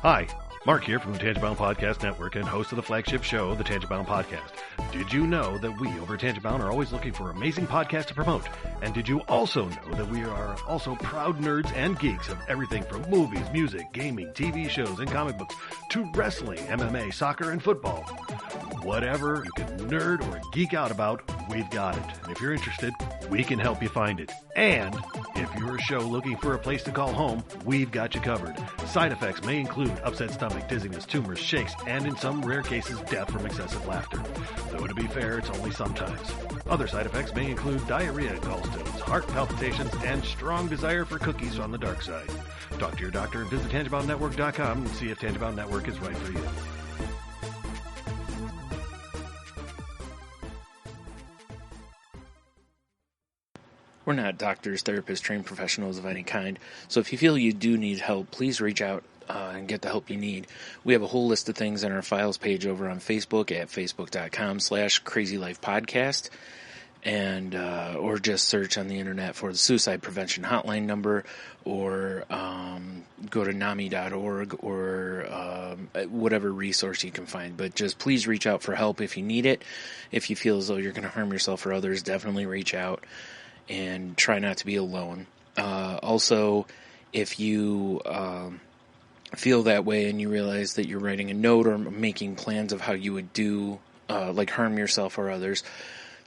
Hi, Mark here from the Tangibound Podcast Network and host of the flagship show, the Tangibound Podcast. Did you know that we over at Tangibound are always looking for amazing podcasts to promote? And did you also know that we are also proud nerds and geeks of everything from movies, music, gaming, TV shows, and comic books to wrestling, MMA, soccer, and football? Whatever you can nerd or geek out about, we've got it. And if you're interested, we can help you find it. And if you're a show looking for a place to call home, we've got you covered. Side effects may include upset stomach, dizziness, tumors, shakes, and in some rare cases, death from excessive laughter. Though to be fair, it's only sometimes. Other side effects may include diarrhea, gallstones, heart palpitations, and strong desire for cookies on the dark side. Talk to your doctor and visit TangiboundNetwork.com and see if Tangibound Network is right for you. We're not doctors, therapists, trained professionals of any kind, so if you feel you do need help, please reach out and get the help you need. We have a whole list of things on our files page over on Facebook at facebook.com/crazylifepodcast, and or just search on the internet for the suicide prevention hotline number, or go to NAMI.org or whatever resource you can find. But just please reach out for help if you need it. If you feel as though you're going to harm yourself or others, definitely reach out. And try not to be alone. Also, if you feel that way and you realize that you're writing a note or making plans of how you would do, like harm yourself or others,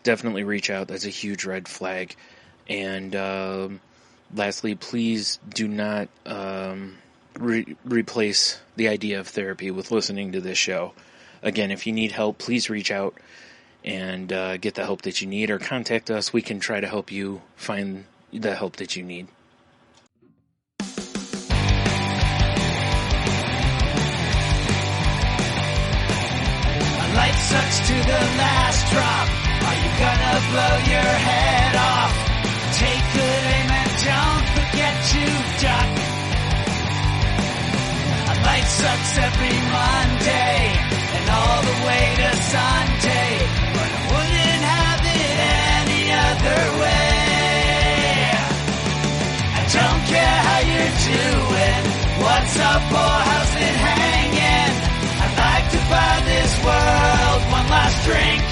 definitely reach out. That's a huge red flag. And lastly, please do not replace the idea of therapy with listening to this show. Again, if you need help, please reach out and get the help that you need, or contact us. We can try to help you find the help that you need. Life sucks to the last drop. Are you gonna blow your head off? Take good aim and don't forget to duck. Life sucks every Monday and all the way to Sunday, but I wouldn't have it any other way. I don't care how you're doing, what's up or how's it hanging. I'd like to buy this world one last drink.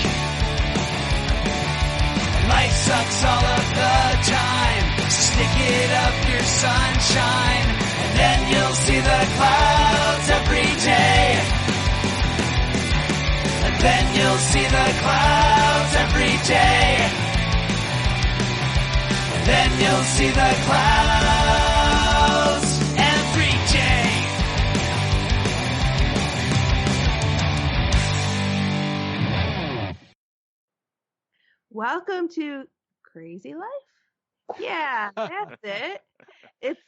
Life sucks all of the time, so stick it up your sunshine, and then you'll see the clouds every day. And then you'll see the clouds every day. And then you'll see the clouds every day. Welcome to Crazy Life? Yeah, that's it. It's,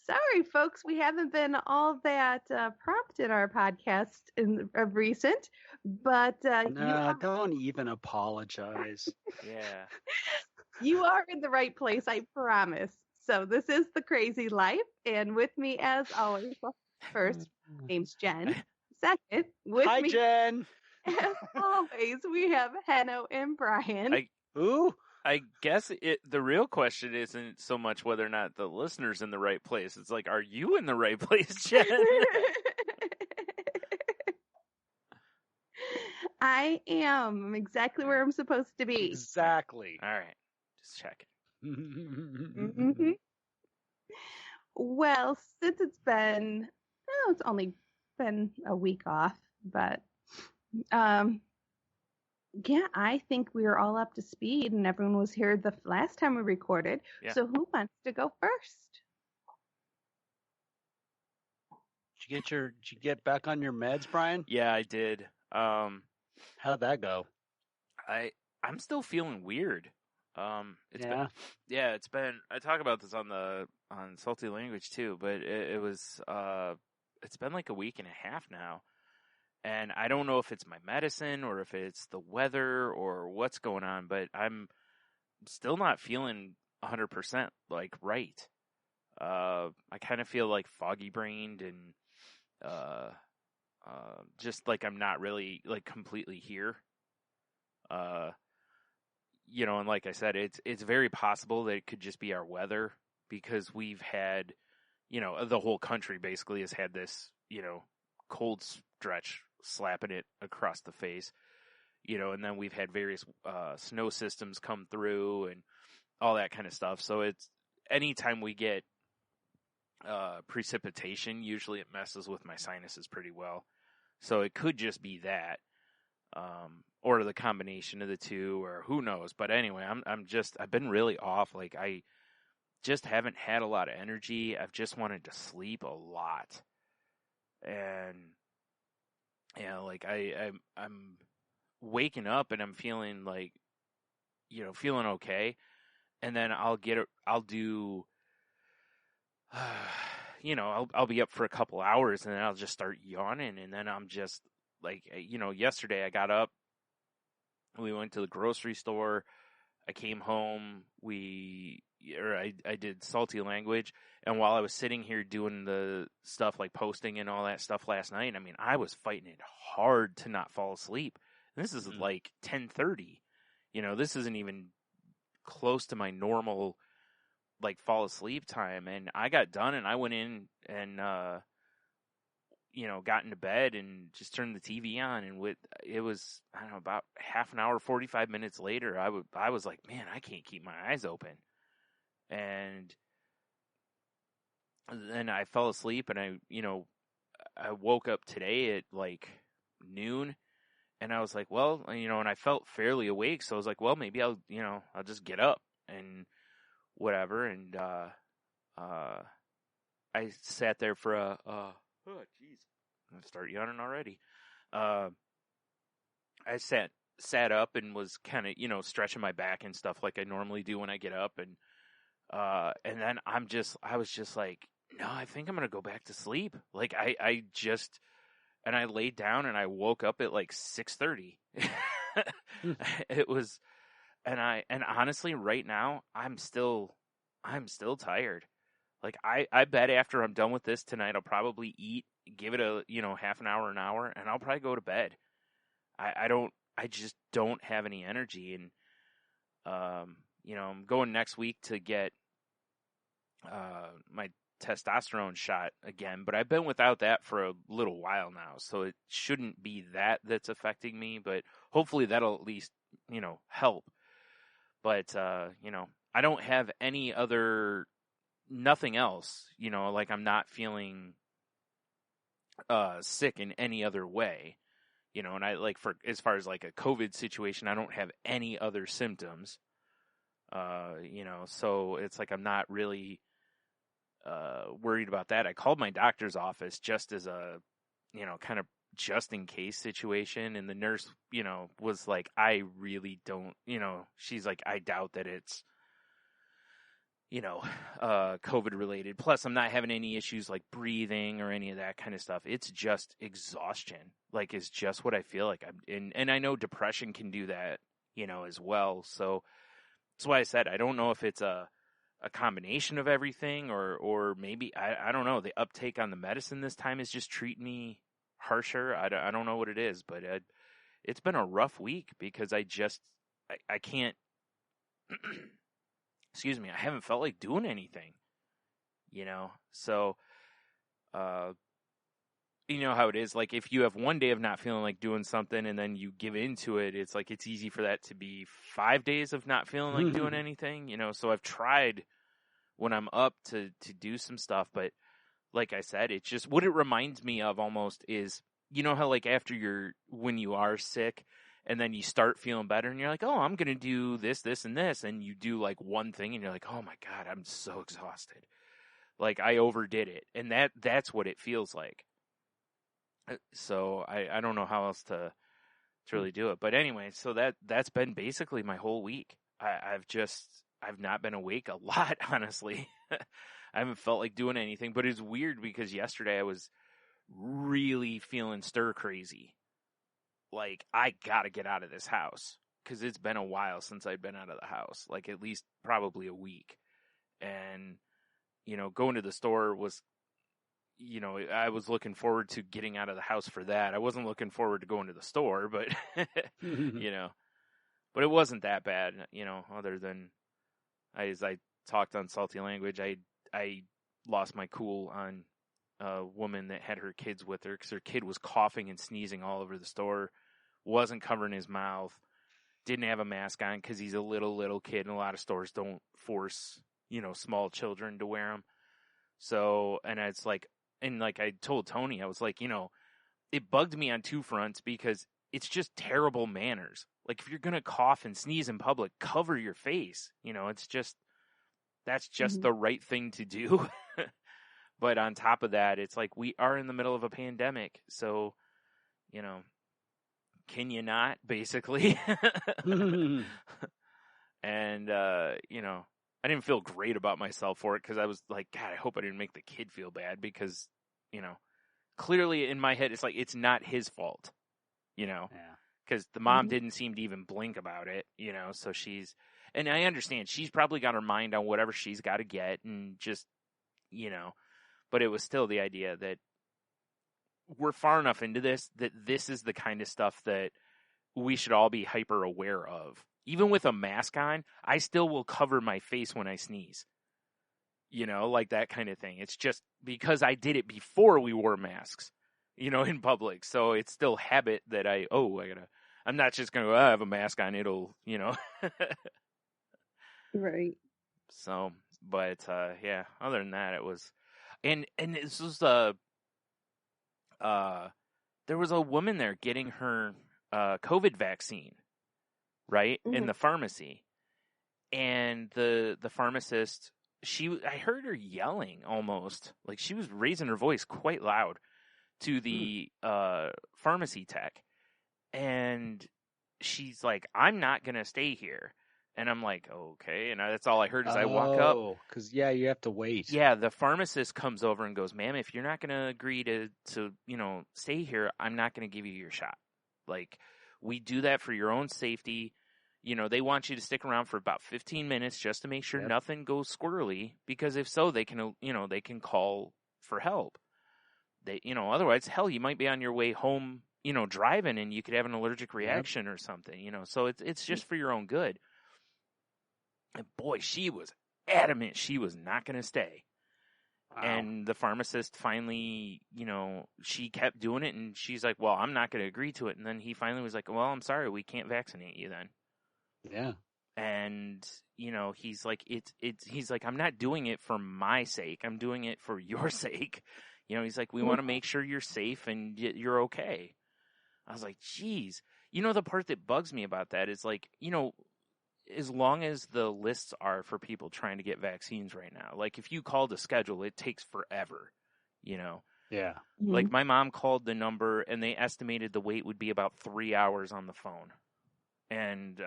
sorry folks, we haven't been all that prompt in our podcast of recent, but don't even apologize. Yeah. You are in the right place, I promise. So this is the Crazy Life, and with me as always, well, first, name's Jen. Second, with Hi, me Jen. as always, we have Henno and Brian. Ooh. I guess the real question isn't so much whether or not the listener's in the right place. It's like, are you in the right place, Jen? I am. I'm exactly where I'm supposed to be. Exactly. All right. Just checking. Mm-hmm. Well, since it's only been a week off, but yeah, I think we were all up to speed and everyone was here the last time we recorded. Yeah. So who wants to go first? Did you get back on your meds, Brian? Yeah, I did. How'd that go? I'm still feeling weird. It's been I talk about this on Salty Language too, but it's been like a week and a half now. And I don't know if it's my medicine or if it's the weather or what's going on, but I'm still not feeling 100% like right. I kind of feel like foggy brained and just like I'm not really like completely here. And like I said, it's very possible that it could just be our weather, because we've had, the whole country basically has had this, cold stretch slapping it across the face, and then we've had various snow systems come through and all that kind of stuff. So it's anytime we get precipitation, usually it messes with my sinuses pretty well. So it could just be that, or the combination of the two, or who knows. But anyway, I've been really off. Like, I just haven't had a lot of energy. I've just wanted to sleep a lot. And like I'm waking up and I'm feeling like, feeling okay. And then I'll do, I'll be up for a couple hours and then I'll just start yawning. And then I'm just like, yesterday I got up, we went to the grocery store, I came home, I did Salty Language, and while I was sitting here doing the stuff like posting and all that stuff last night, I mean, I was fighting it hard to not fall asleep. And this is like 10:30. This isn't even close to my normal like fall asleep time. And I got done and I went in and got into bed and just turned the TV on, and it was, I don't know, about half an hour, 45 minutes later, I was like, man, I can't keep my eyes open. And then I fell asleep, and I woke up today at like noon, and I was like, well, and I felt fairly awake, so I was like, well, maybe I'll just get up and whatever. And I sat there for oh jeez, I'm gonna start yawning already. I sat up and was kind of stretching my back and stuff like I normally do when I get up, and then I was just like, no, I think I'm gonna go back to sleep. Like I laid down and I woke up at like 6:30. It was, and honestly, right now I'm still tired. Like I bet after I'm done with this tonight, I'll probably eat, give it a half an hour, and I'll probably go to bed. I just don't have any energy, and I'm going next week to get my testosterone shot again, but I've been without that for a little while now, so it shouldn't be that's affecting me, but hopefully that'll at least help. But I don't have nothing else, like I'm not feeling sick in any other way, and I like, for as far as like a COVID situation, I don't have any other symptoms, so it's like I'm not really worried about that. I called my doctor's office just as a kind of just in case situation, and the nurse was like, I really don't, she's like, I doubt that it's COVID related. Plus, I'm not having any issues like breathing or any of that kind of stuff. It's just exhaustion. Like, it's just what I feel like. And I know depression can do that, as well. So that's why I said, I don't know if it's a combination of everything, or maybe, I don't know, the uptake on the medicine this time is just treating me harsher. I don't know what it is, but it's been a rough week because I can't, excuse me, I haven't felt like doing anything, so, how it is, like if you have one day of not feeling like doing something and then you give into it, it's like, it's easy for that to be 5 days of not feeling like doing anything, so I've tried when I'm up to do some stuff, but like I said, it's just, what it reminds me of almost is, how like when you are sick and then you start feeling better and you're like, oh, I'm going to do this, this, and this. And you do like one thing and you're like, oh my God, I'm so exhausted. Like I overdid it. And that's what it feels like. So I don't know how else to really do it. But anyway, so that's been basically my whole week. I've not been awake a lot, honestly. I haven't felt like doing anything, but it's weird because yesterday I was really feeling stir crazy. Like, I gotta get out of this house because it's been a while since I'd been out of the house, like at least probably a week. And, going to the store was, I was looking forwed to getting out of the house for that. I wasn't looking forward to going to the store, but, but it wasn't that bad, other than as I talked on Salty Language, I lost my cool on a woman that had her kids with her because her kid was coughing and sneezing all over the store, wasn't covering his mouth, didn't have a mask on because he's a little kid, and a lot of stores don't force, small children to wear them. So, and it's like, and like I told Tony, I was like, it bugged me on two fronts because it's just terrible manners. Like, if you're going to cough and sneeze in public, cover your face. It's just, that's just the right thing to do. But on top of that, it's like we are in the middle of a pandemic. So, can you not, basically? And, I didn't feel great about myself for it because I was like, God, I hope I didn't make the kid feel bad because, clearly in my head, it's like, it's not his fault, because the mom didn't seem to even blink about it, so and I understand she's probably got her mind on whatever she's got to get and just, but it was still the idea that we're far enough into this that this is the kind of stuff that we should all be hyper aware of. Even with a mask on, I still will cover my face when I sneeze. Like that kind of thing. It's just because I did it before we wore masks, in public. So it's still habit that I'm not just going to have a mask on. It'll, Right. So, but, yeah, other than that, it was, and this was, there was a woman there getting her, COVID vaccine, right, in the pharmacy, and the pharmacist, I heard her yelling almost, like she was raising her voice quite loud to the pharmacy tech, and she's like, I'm not going to stay here. And I'm like, okay. And that's all I heard as I walk up. Oh, because, you have to wait. Yeah, the pharmacist comes over and goes, ma'am, if you're not going to agree to stay here, I'm not going to give you your shot. Like, we do that for your own safety. They want you to stick around for about 15 minutes just to make sure nothing goes squirrely. Because if so, they can, they can call for help. Otherwise, hell, you might be on your way home, driving, and you could have an allergic reaction or something, So it's just for your own good. And boy, she was adamant she was not going to stay. Wow. And the pharmacist finally, she kept doing it, and she's like, well, I'm not going to agree to it. And then he finally was like, well, I'm sorry, we can't vaccinate you then. Yeah. And, he's like, he's like, I'm not doing it for my sake. I'm doing it for your sake. He's like, we want to make sure you're safe and you're okay. I was like, geez. The part that bugs me about that is like, as long as the lists are for people trying to get vaccines right now, like if you call to schedule, it takes forever, Yeah. Like my mom called the number and they estimated the wait would be about 3 hours on the phone. And,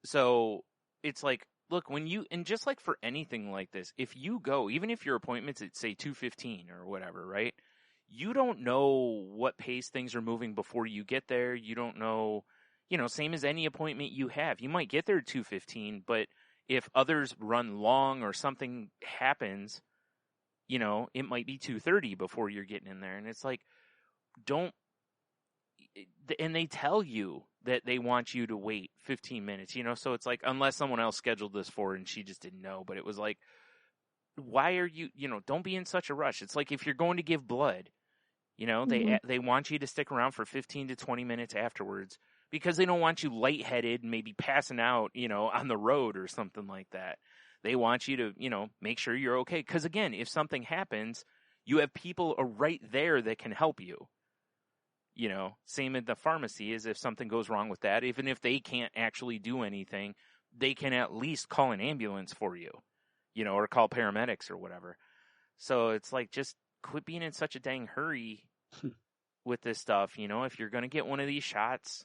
so it's like, look, and just like for anything like this, if you go, even if your appointment's at say 2:15 or whatever, right? You don't know what pace things are moving before you get there. You don't know, same as any appointment you have. You might get there at 2:15, but if others run long or something happens, it might be 2:30 before you're getting in there. And it's like, and they tell you that they want you to wait 15 minutes, so it's like, unless someone else scheduled this for her and she just didn't know, but it was like, why are you, don't be in such a rush. It's like if you're going to give blood, they want you to stick around for 15 to 20 minutes afterwards because they don't want you lightheaded and maybe passing out, on the road or something like that. They want you to, make sure you're okay. Because again, if something happens, you have people right there that can help you. Same at the pharmacy is if something goes wrong with that, even if they can't actually do anything, they can at least call an ambulance for you, or call paramedics or whatever. So it's like, just quit being in such a dang hurry with this stuff. If you're going to get one of these shots,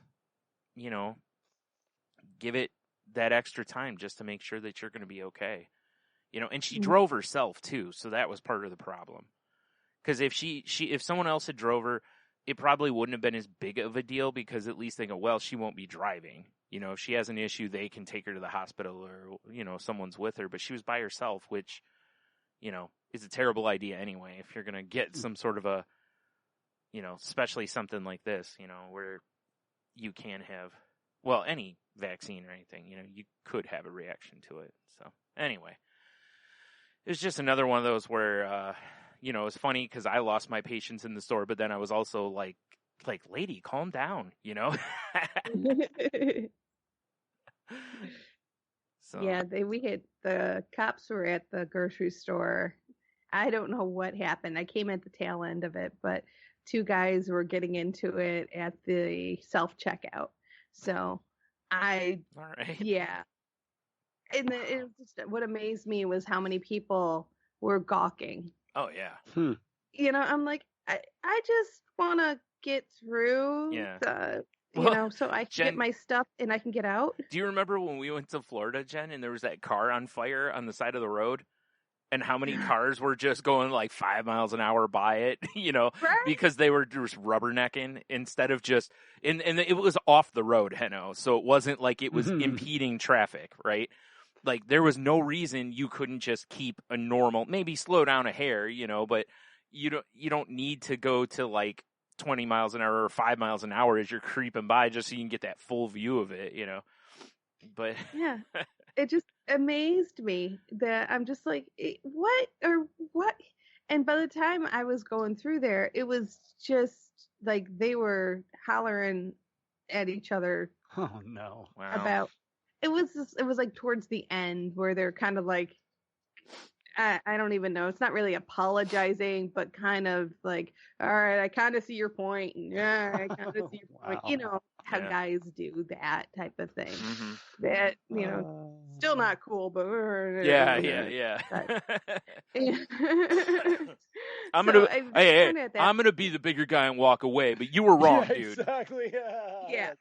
give it that extra time just to make sure that you're going to be okay. And she drove herself too. So that was part of the problem. Because if someone else had drove her, it probably wouldn't have been as big of a deal because at least they go, well, she won't be driving. If she has an issue, they can take her to the hospital or, someone's with her. But she was by herself, which, is a terrible idea anyway. If you're going to get some sort of a, especially something like this, where you can have, well, any vaccine or anything, you could have a reaction to it. So anyway, It's just another one of those where, it's funny because I lost my patience in the store, but then I was also like, lady, calm down, So Yeah, the cops were at the grocery store. I don't know what happened. I came at the tail end of it, but two guys were getting into it at the self-checkout. So all right. yeah. And then it was just, what amazed me was how many people were gawking. Oh yeah. I'm like, I just want to get through so I can get my stuff and I can get out. Do you remember when we went to Florida, Jen, and there was that car on fire on the side of the road? And how many cars were just going like 5 miles an hour by it, Right? because they were just rubbernecking instead of just, and it was off the road, so it wasn't like it was impeding traffic, right? Like there was no reason you couldn't just keep a normal, maybe slow down a hair, but you don't need to go to like 20 miles an hour or 5 miles an hour as you're creeping by just so you can get that full view of it, But yeah, it just amazed me that I'm just like, what? And by the time I was going through there, it was just like they were hollering at each other. Oh no! Wow. About it was like towards the end where they're kind of like, I don't even know. It's not really apologizing, but kind of like, all right, I kind of see your point. Yeah, I kind of see your point. How guys do that type of thing. Mm-hmm. That, still not cool, but yeah. I'm gonna be the bigger guy and walk away, but you were wrong, dude. Exactly. Yeah.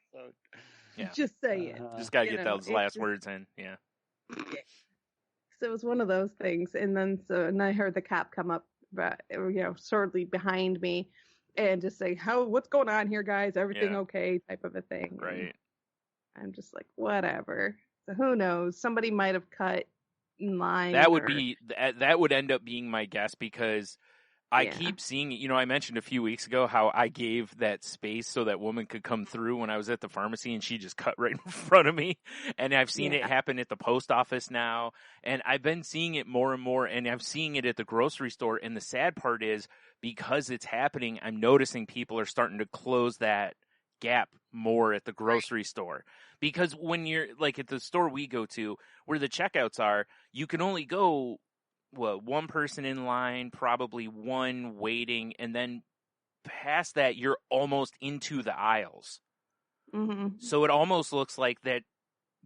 Yeah. Just say it. Just gotta get those last words in. Yeah. So it was one of those things, and I heard the cop come up, shortly behind me, and just say, what's going on here, guys? Everything okay? Type of a thing. Right. And I'm just like, whatever. So who knows? Somebody might have cut in line. That would end up being my guess because I keep seeing it. I mentioned a few weeks ago how I gave that space so that woman could come through when I was at the pharmacy and she just cut right in front of me. And I've seen it happen at the post office now. And I've been seeing it more and more, and I'm seeing it at the grocery store. And the sad part is because it's happening, I'm noticing people are starting to close that gap more at the grocery store. Because when you're like at the store we go to where the checkouts are, you can only go one person in line, probably one waiting, and then past that, you're almost into the aisles. Mm-hmm. So it almost looks like that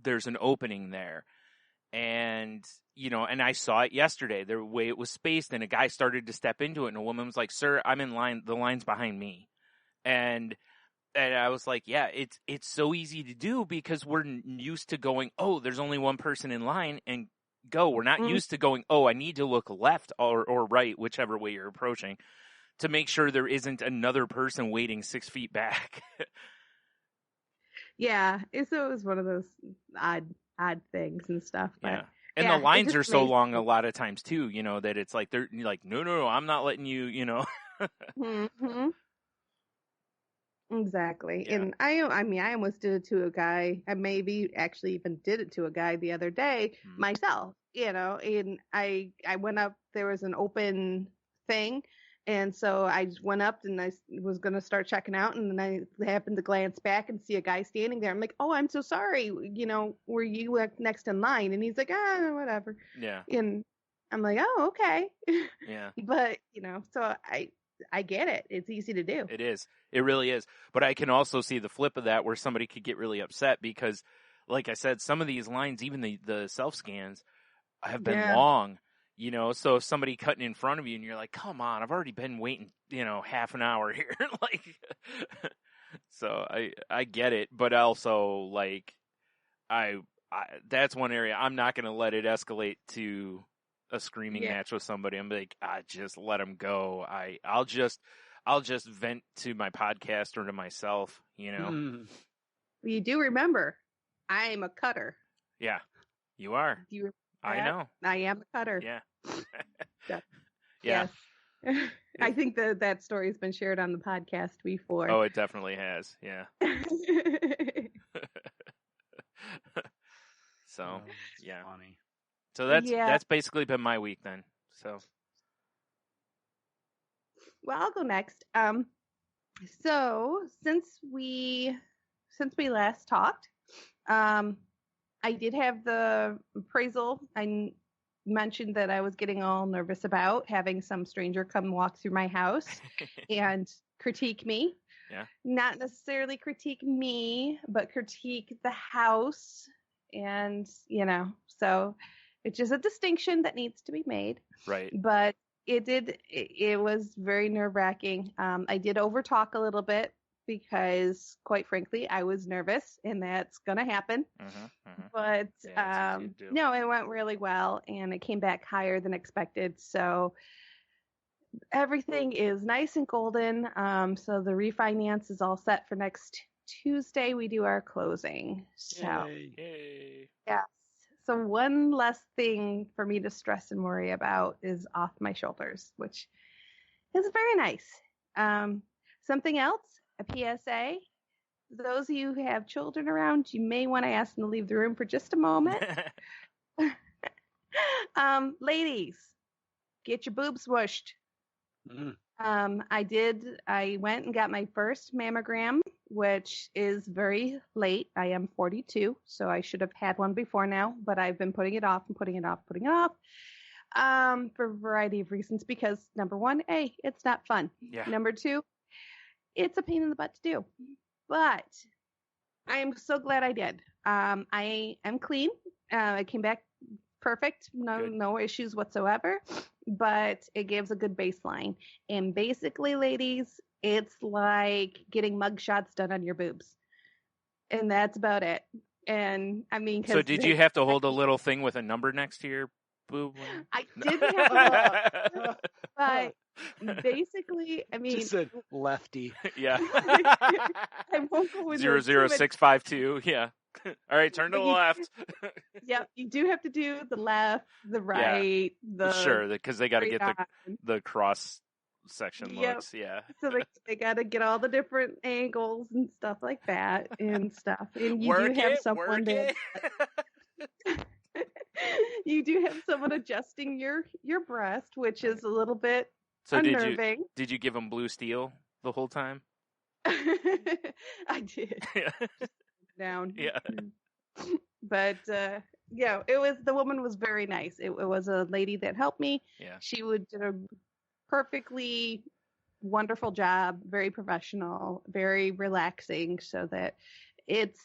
there's an opening there. And, and I saw it yesterday, the way it was spaced, and a guy started to step into it, and a woman was like, "Sir, I'm in line. The line's behind me." And I was like, yeah, it's so easy to do because we're used to going, oh, there's only one person in line, and go. We're not used to going, oh, I need to look left or right, whichever way you're approaching, to make sure there isn't another person waiting 6 feet back. Yeah, so it was one of those odd things and stuff. But and the lines are so long a lot of times too, that it's like they're like, no, I'm not letting you, Mm-hmm. Exactly. Yeah. And I almost did it to a guy. I maybe actually even did it to a guy the other day myself, and I went up, there was an open thing. And so I just went up and I was going to start checking out. And then I happened to glance back and see a guy standing there. I'm like, oh, I'm so sorry. Were you next in line? And he's like, whatever. Yeah. And I'm like, oh, okay. Yeah. But, so I get it. It's easy to do. It is. It really is. But I can also see the flip of that where somebody could get really upset because, like I said, some of these lines, even the self-scans, have been long, so if somebody cutting in front of you and you're like, come on, I've already been waiting, half an hour here. So I get it. But also, like, I that's one area I'm not going to let it escalate to a screaming match with somebody. I'm like, just let them go. I'll just vent to my podcast or to myself, You do remember, I'm a cutter. Yeah, you are. Do you remember I that? know. I am a cutter. Yeah. Yes. I think that story has been shared on the podcast before. Oh, it definitely has. Yeah. So, yeah. Funny. So that's basically been my week then. So. Well, I'll go next. So since we last talked, I did have the appraisal. I mentioned that I was getting all nervous about having some stranger come walk through my house and critique me. Yeah. Not necessarily critique me, but critique the house. And, so it's just a distinction that needs to be made. Right. But it was very nerve-wracking. I did overtalk a little bit because, quite frankly, I was nervous, and that's going to happen. But no, it went really well, and it came back higher than expected. So everything is nice and golden. So the refinance is all set for next Tuesday. We do our closing. So Yay. yes. So one less thing for me to stress and worry about is off my shoulders, which is very nice. Something else, a PSA. Those of you who have children around, you may want to ask them to leave the room for just a moment. Ladies, get your boobs smushed. I went and got my first mammogram, which is very late. I am 42, so I should have had one before now, but I've been putting it off for a variety of reasons, because number one, it's not fun. Yeah. Number two, it's a pain in the butt to do, but I am so glad I did. I am clean. I came back perfect. No issues whatsoever, but it gives a good baseline. And basically, ladies, it's like getting mug shots done on your boobs. And that's about it. And I mean, so did you have to hold a little thing with a number next to your boob? I didn't have a hook, but basically, I mean, just said lefty. Yeah. I won't go with 00652. Yeah. All right, turn to the left. Yep, you do have to do the left, the right, sure, because they got to get the cross section looks. Yeah. So they got to get all the different angles and stuff like that and stuff. And you do have someone you do have someone adjusting your breast, which is a little bit unnerving. Did you give them blue steel the whole time? I did. Yeah. Down. Yeah. But the woman was very nice. It was a lady that helped me. Yeah. She did a perfectly wonderful job, very professional, very relaxing, so that it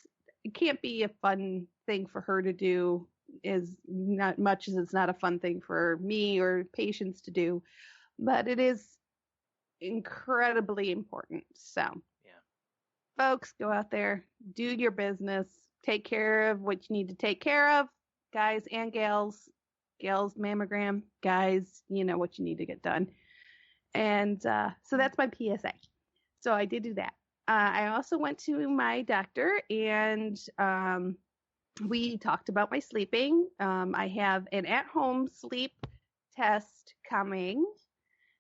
can't be a fun thing for her to do as not much as it's not a fun thing for me or patients to do, but it is incredibly important. So folks, go out there, do your business, take care of what you need to take care of, guys and gals. Gals, mammogram, guys, you know what you need to get done. And so that's my PSA. So I did do that. I also went to my doctor, and we talked about my sleeping. I have an at-home sleep test coming,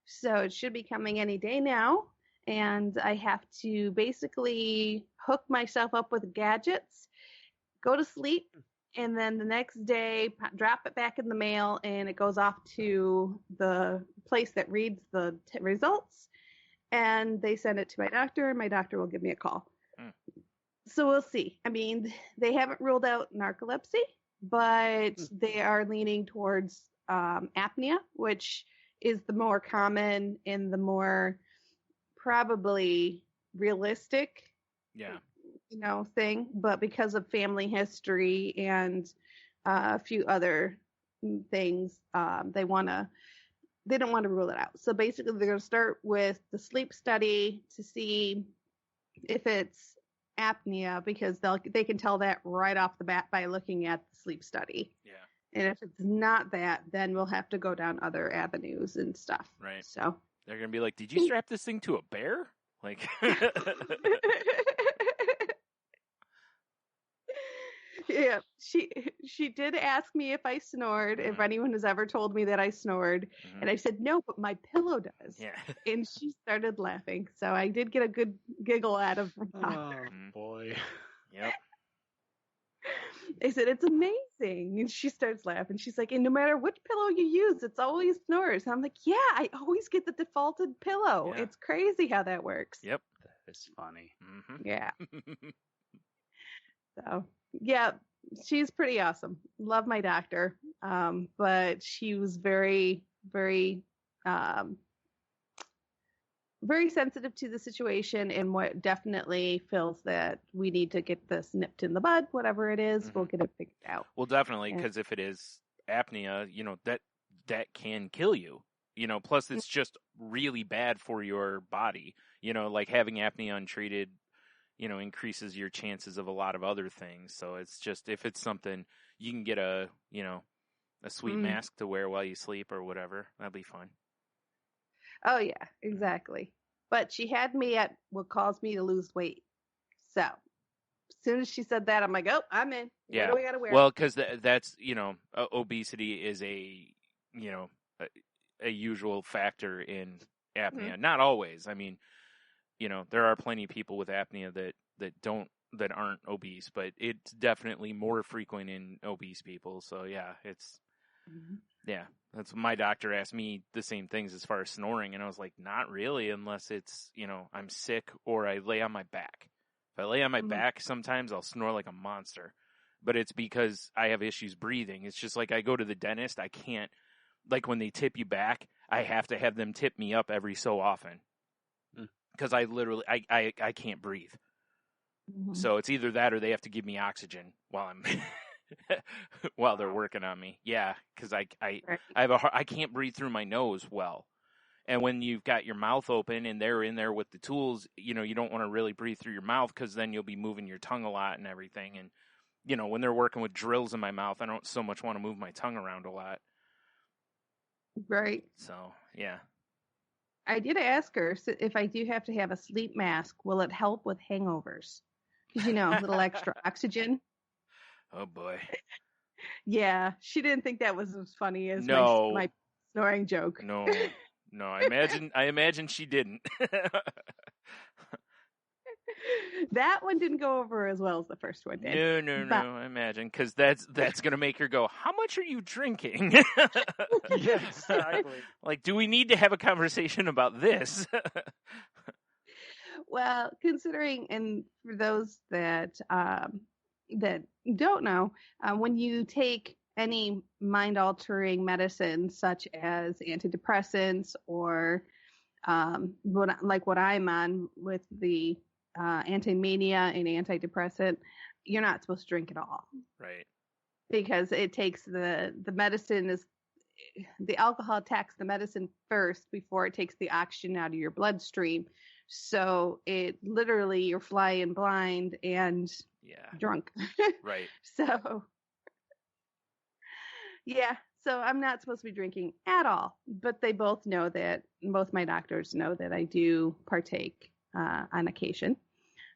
so it should be coming any day now. And I have to basically hook myself up with gadgets, go to sleep, and then the next day drop it back in the mail, and it goes off to the place that reads the results, and they send it to my doctor, and my doctor will give me a call. So we'll see. I mean, they haven't ruled out narcolepsy, but they are leaning towards apnea, which is the more common and the more probably realistic thing, but because of family history and a few other things, they don't want to rule it out. So basically they're going to start with the sleep study to see if it's apnea, because they can tell that right off the bat by looking at the sleep study. And if it's not that, then we'll have to go down other avenues and stuff. Right. So they're going to be like, did you strap this thing to a bear? Like, yeah, she did ask me if I snored, if anyone has ever told me that I snored, and I said no, but my pillow does. Yeah. And she started laughing, so I did get a good giggle out of her. Oh boy. Yep. I said, it's amazing. And she starts laughing. She's like, and no matter which pillow you use, it's always snores. And I'm like, yeah, I always get the defaulted pillow. Yeah. It's crazy how that works. Yep. It's funny. Mm-hmm. Yeah. So, yeah, she's pretty awesome. Love my doctor. But she was very, very, very sensitive to the situation, and what definitely feels that we need to get this nipped in the bud, whatever it is, we'll get it figured out. Well, definitely, because if it is apnea, that can kill you. Plus it's just really bad for your body. Like having apnea untreated, increases your chances of a lot of other things. So it's just, if it's something you can get a sweet mask to wear while you sleep or whatever, that'd be fun. Oh yeah, exactly. But she had me at what caused me to lose weight. So as soon as she said that, I'm like, oh, I'm in. Yeah. What do we got to wear? Well, because that's obesity is a usual factor in apnea. Mm-hmm. Not always. I mean, there are plenty of people with apnea that aren't obese, but it's definitely more frequent in obese people. So yeah, it's. Mm-hmm. Yeah, that's my doctor asked me the same things as far as snoring, and I was like, not really, unless it's, I'm sick or I lay on my back. If I lay on my back, sometimes I'll snore like a monster, but it's because I have issues breathing. It's just like I go to the dentist, I can't, like when they tip you back, I have to have them tip me up every so often because I literally, I can't breathe. Mm-hmm. So it's either that or they have to give me oxygen while I'm... while they're working on me. Yeah, because I can't breathe through my nose well. And when you've got your mouth open and they're in there with the tools, you don't want to really breathe through your mouth because then you'll be moving your tongue a lot and everything. And, when they're working with drills in my mouth, I don't so much want to move my tongue around a lot. Right. So, yeah. I did ask her if I do have to have a sleep mask, will it help with hangovers? Because, a little extra oxygen. Oh boy. Yeah, she didn't think that was as funny as my snoring joke. No, I imagine she didn't. That one didn't go over as well as the first one did. No, I imagine, because that's going to make her go, how much are you drinking? Yeah, exactly. Like, do we need to have a conversation about this? Well, considering, and for those that don't know, when you take any mind-altering medicine such as antidepressants or what I'm on with the anti-mania and antidepressant, you're not supposed to drink at all. Right. Because it takes the medicine the alcohol attacks the medicine first before it takes the oxygen out of your bloodstream. So it literally, you're flying blind and drunk. Right. So, yeah. So I'm not supposed to be drinking at all. But they both know that, both my doctors know that I do partake on occasion.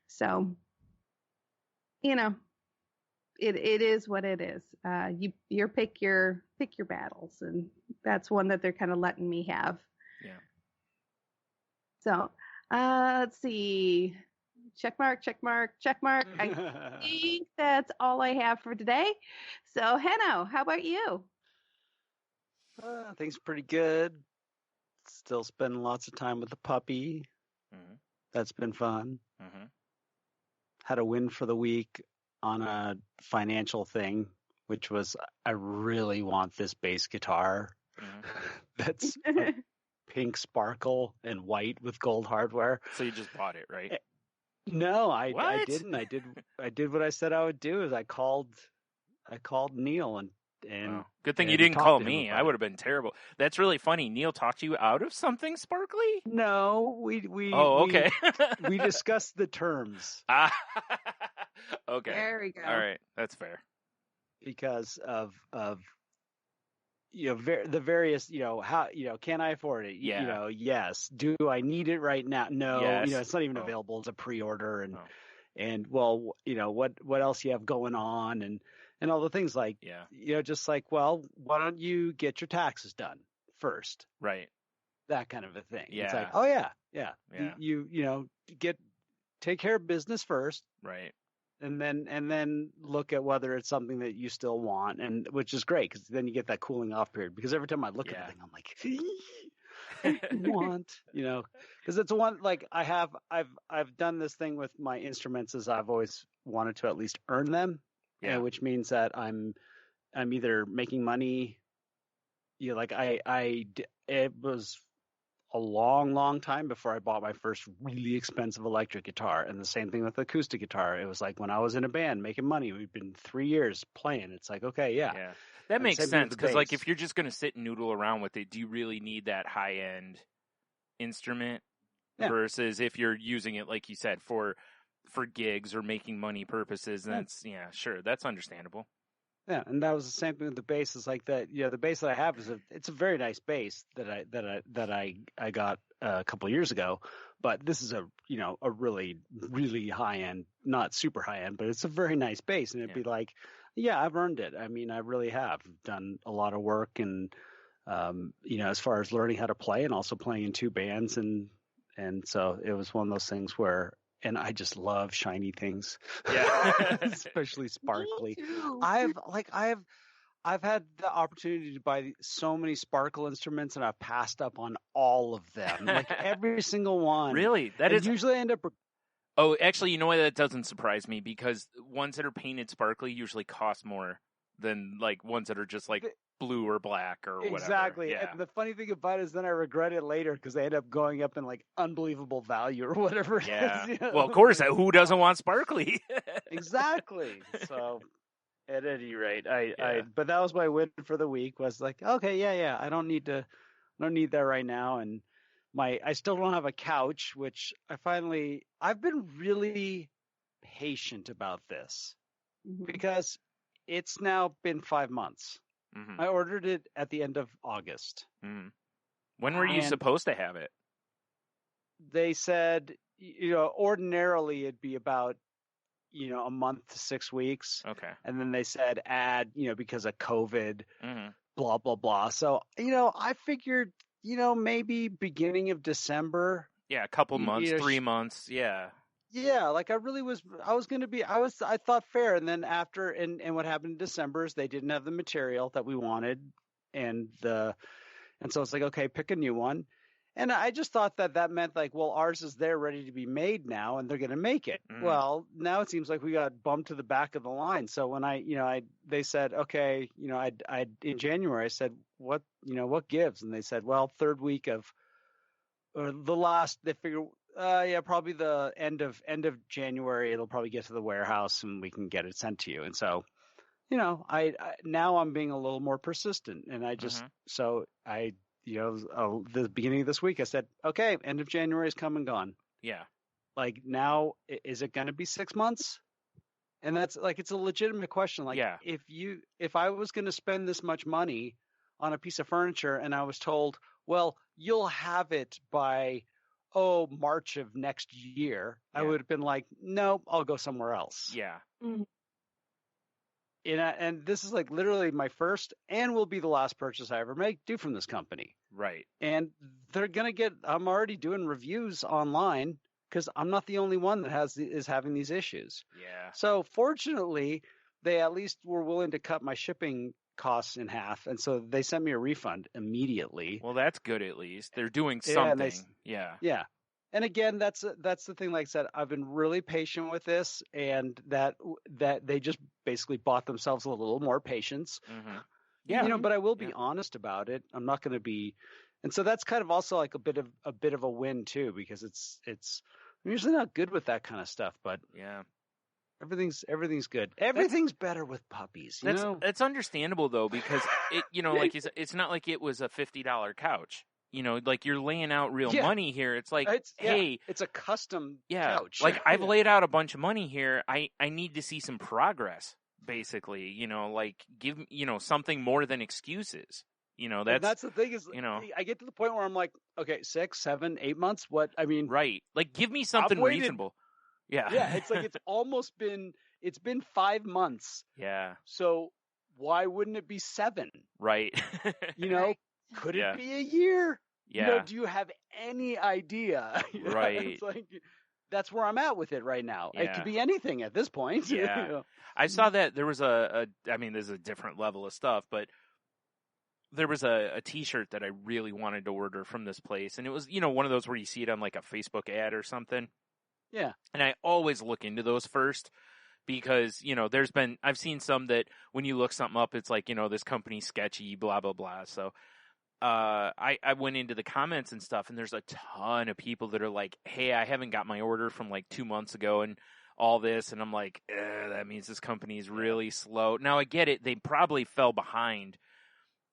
So, it is what it is. You pick your battles, and that's one that they're kind of letting me have. Yeah. So, let's see. Check mark. I think that's all I have for today. So, Henno, how about you? Things pretty good. Still spending lots of time with the puppy. Mm-hmm. That's been fun. Mm-hmm. Had a win for the week on a financial thing, which was I really want this bass guitar. Mm-hmm. That's pink sparkle and white with gold hardware. So you just bought it, right? No, I didn't. I did what I said I would do. Is I called Neil and wow. Good thing you didn't call me. I would have been terrible. That's really funny. Neil talked you out of something sparkly? No, okay. we discussed the terms. Okay. There we go. All right, that's fair. Because of the various, how, can I afford it? Yeah. Yes. Do I need it right now? No. Yes. It's not even available as a pre-order, and well, what else you have going on, and all the things like, just like, well, why don't you get your taxes done first? Right. That kind of a thing. Yeah. It's like, oh yeah. You take care of business first. Right. and then look at whether it's something that you still want, and which is great because then you get that cooling off period. Because every time I look at the thing, I'm like, I want, because it's one like I've done this thing with my instruments as I've always wanted to at least earn them, which means that I'm either making money. Like it was a long time before I bought my first really expensive electric guitar. And the same thing with the acoustic guitar. It was like when I was in a band making money, we've been 3 years playing. It's like, okay, yeah. That makes sense. Because like if you're just going to sit and noodle around with it, do you really need that high end instrument versus if you're using it, like you said, for gigs or making money purposes? Then sure. That's understandable. Yeah, and that was the same thing with the bass. It's like that. The bass that I have it's a very nice bass that I got a couple of years ago. But this is a really high end, not super high end, but it's a very nice bass. And it'd be like, I've earned it. I mean, I really have done a lot of work, and as far as learning how to play, and also playing in 2 bands, and so it was one of those things where. And I just love shiny things, especially sparkly. I've had the opportunity to buy so many sparkle instruments, and I've passed up on all of them, like every single one. Really, usually end up. Oh, actually, you know what? That doesn't surprise me because ones that are painted sparkly usually cost more than like ones that are just like blue or black or whatever. Exactly. Yeah. And the funny thing about it is then I regret it later because they end up going up in like unbelievable value or whatever it is. Well, of course, who doesn't want sparkly? Exactly. So at any rate, but that was my win for the week was like, okay, I don't need that right now. And I still don't have a couch, which I've been really patient about this because it's now been 5 months. I ordered it at the end of August. When were you supposed to have it? They said, ordinarily it'd be about, a month to 6 weeks. Okay. And then they said add, because of COVID, blah, blah, blah. So, I figured, maybe beginning of December. Yeah, a couple months, 3 months. Yeah. Yeah, like I thought fair. And then after, and what happened in December is they didn't have the material that we wanted. And so it's like, okay, pick a new one. And I just thought that meant like, well, ours is there ready to be made now and they're going to make it. Well, now it seems like we got bumped to the back of the line. So when they said, okay, in January, I said, what gives? And they said, well, third week they figure, probably the end of January, it'll probably get to the warehouse and we can get it sent to you. And so, now I'm being a little more persistent, and I just the beginning of this week, I said, okay, end of January is come and gone. Yeah. Like now, is it going to be 6 months? And that's like, it's a legitimate question. Like, if I was going to spend this much money on a piece of furniture and I was told, well, you'll have it by March of next year, I would have been like, no, I'll go somewhere else. Yeah. And this is like literally my first and will be the last purchase I ever do from this company. Right. And they're going to I'm already doing reviews online because I'm not the only one that is having these issues. Yeah. So fortunately, they at least were willing to cut my shipping costs in half. And so they sent me a refund immediately. Well, that's good. At least they're doing something. Yeah. And again, that's the thing. Like I said, I've been really patient with this, and that they just basically bought themselves a little more patience. Yeah, but I will be honest about it. I'm not going to be, and so that's kind of also like a bit of a win too, because it's I'm usually not good with that kind of stuff, but everything's good. Everything's better with puppies. It's understandable though, because it like you said, it's not like it was a $50 couch. Like you're laying out real money here. It's like, hey, it's a custom couch. Like I've laid out a bunch of money here. I need to see some progress, basically. Like give something more than excuses. That's the thing is, I get to the point where I'm like, okay, 6, 7, 8 months. What I mean, right? Like give me something reasonable. Yeah, it's like it's been 5 months. Yeah. So why wouldn't it be 7? Right. Could it be a year? Yeah. Do you have any idea? Right. It's like, that's where I'm at with it right now. Yeah. It could be anything at this point. Yeah. You know? I saw that there was I mean, there's a different level of stuff, but there was a t-shirt that I really wanted to order from this place. And it was, one of those where you see it on like a Facebook ad or something. Yeah. And I always look into those first because, I've seen some that when you look something up, it's like, this company's sketchy, blah, blah, blah. So, I went into the comments and stuff, and there's a ton of people that are like, hey, I haven't got my order from like 2 months ago and all this. And I'm like, that means this company is really slow. Now I get it. They probably fell behind,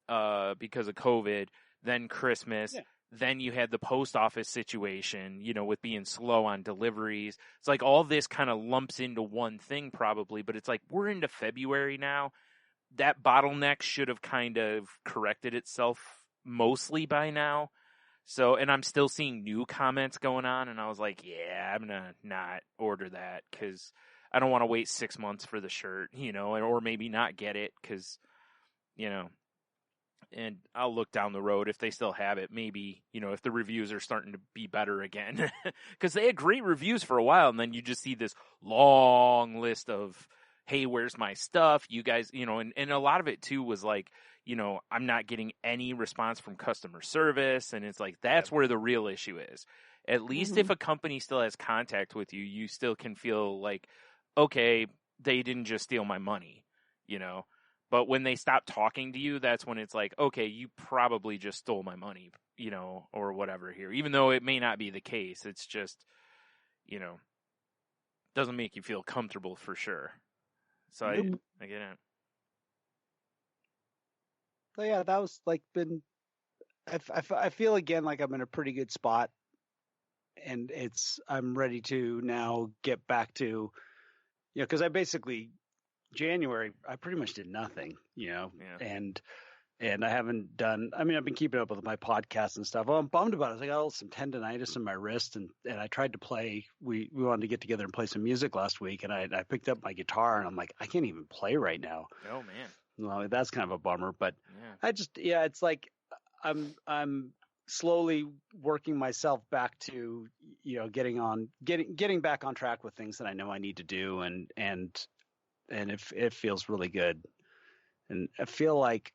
because of COVID, then Christmas, then you had the post office situation, with being slow on deliveries. It's like all this kind of lumps into one thing probably, but it's like we're into February now. That bottleneck should have kind of corrected itself mostly by now. So, and I'm still seeing new comments going on, and I was like, yeah, I'm going to not order that because I don't want to wait 6 months for the shirt, or maybe not get it because, and I'll look down the road if they still have it. Maybe, if the reviews are starting to be better again. Because they had great reviews for a while, and then you just see this long list of, hey, where's my stuff? You guys, and a lot of it, too, was like, I'm not getting any response from customer service. And it's like, that's where the real issue is. At least if a company still has contact with you, you still can feel like, okay, they didn't just steal my money, But when they stop talking to you, that's when it's like, okay, you probably just stole my money, or whatever here. Even though it may not be the case, it's just, doesn't make you feel comfortable for sure. So I get it. So yeah, that was like I feel again like I'm in a pretty good spot, and I'm ready to now get back to, because I basically January, I pretty much did nothing, and I haven't done, I've been keeping up with my podcasts and stuff. Well, I'm bummed about it. I got some tendonitis in my wrist, and I tried to play, we wanted to get together and play some music last week, and I picked up my guitar, and I'm like, I can't even play right now. Oh, man. Well, that's kind of a bummer, but it's like I'm slowly working myself back to, getting back on track with things that I know I need to do, and it feels really good. And I feel like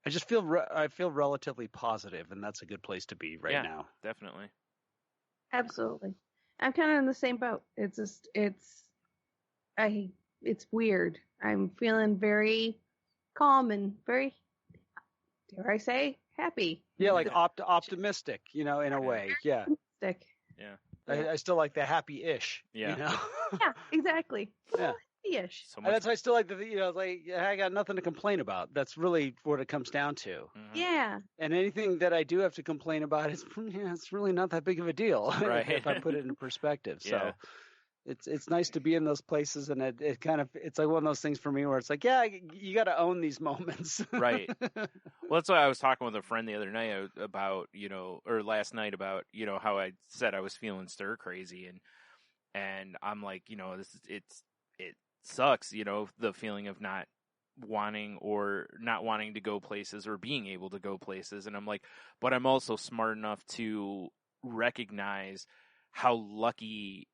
I feel relatively positive, and that's a good place to be right now. Definitely. Absolutely. I'm kind of in the same boat. It's just, it's weird. I'm feeling very calm and very, dare I say, happy. Yeah, like optimistic, in a way. Yeah. Optimistic. Yeah. I still like the happy-ish. Yeah. Yeah, exactly. Yeah. Happy-ish. So And that's why I still like I got nothing to complain about. That's really what it comes down to. Mm-hmm. Yeah. And anything that I do have to complain about, it's really not that big of a deal, Right. if I put it in perspective. Yeah. So it's nice to be in those places, and it kind of, it's like one of those things for me where it's like, yeah, you got to own these moments. Right. Well, that's why I was talking with a friend the other night about, or last night about, how I said I was feeling stir crazy, and I'm like, it sucks, the feeling of not wanting to go places or being able to go places. And I'm like, but I'm also smart enough to recognize how lucky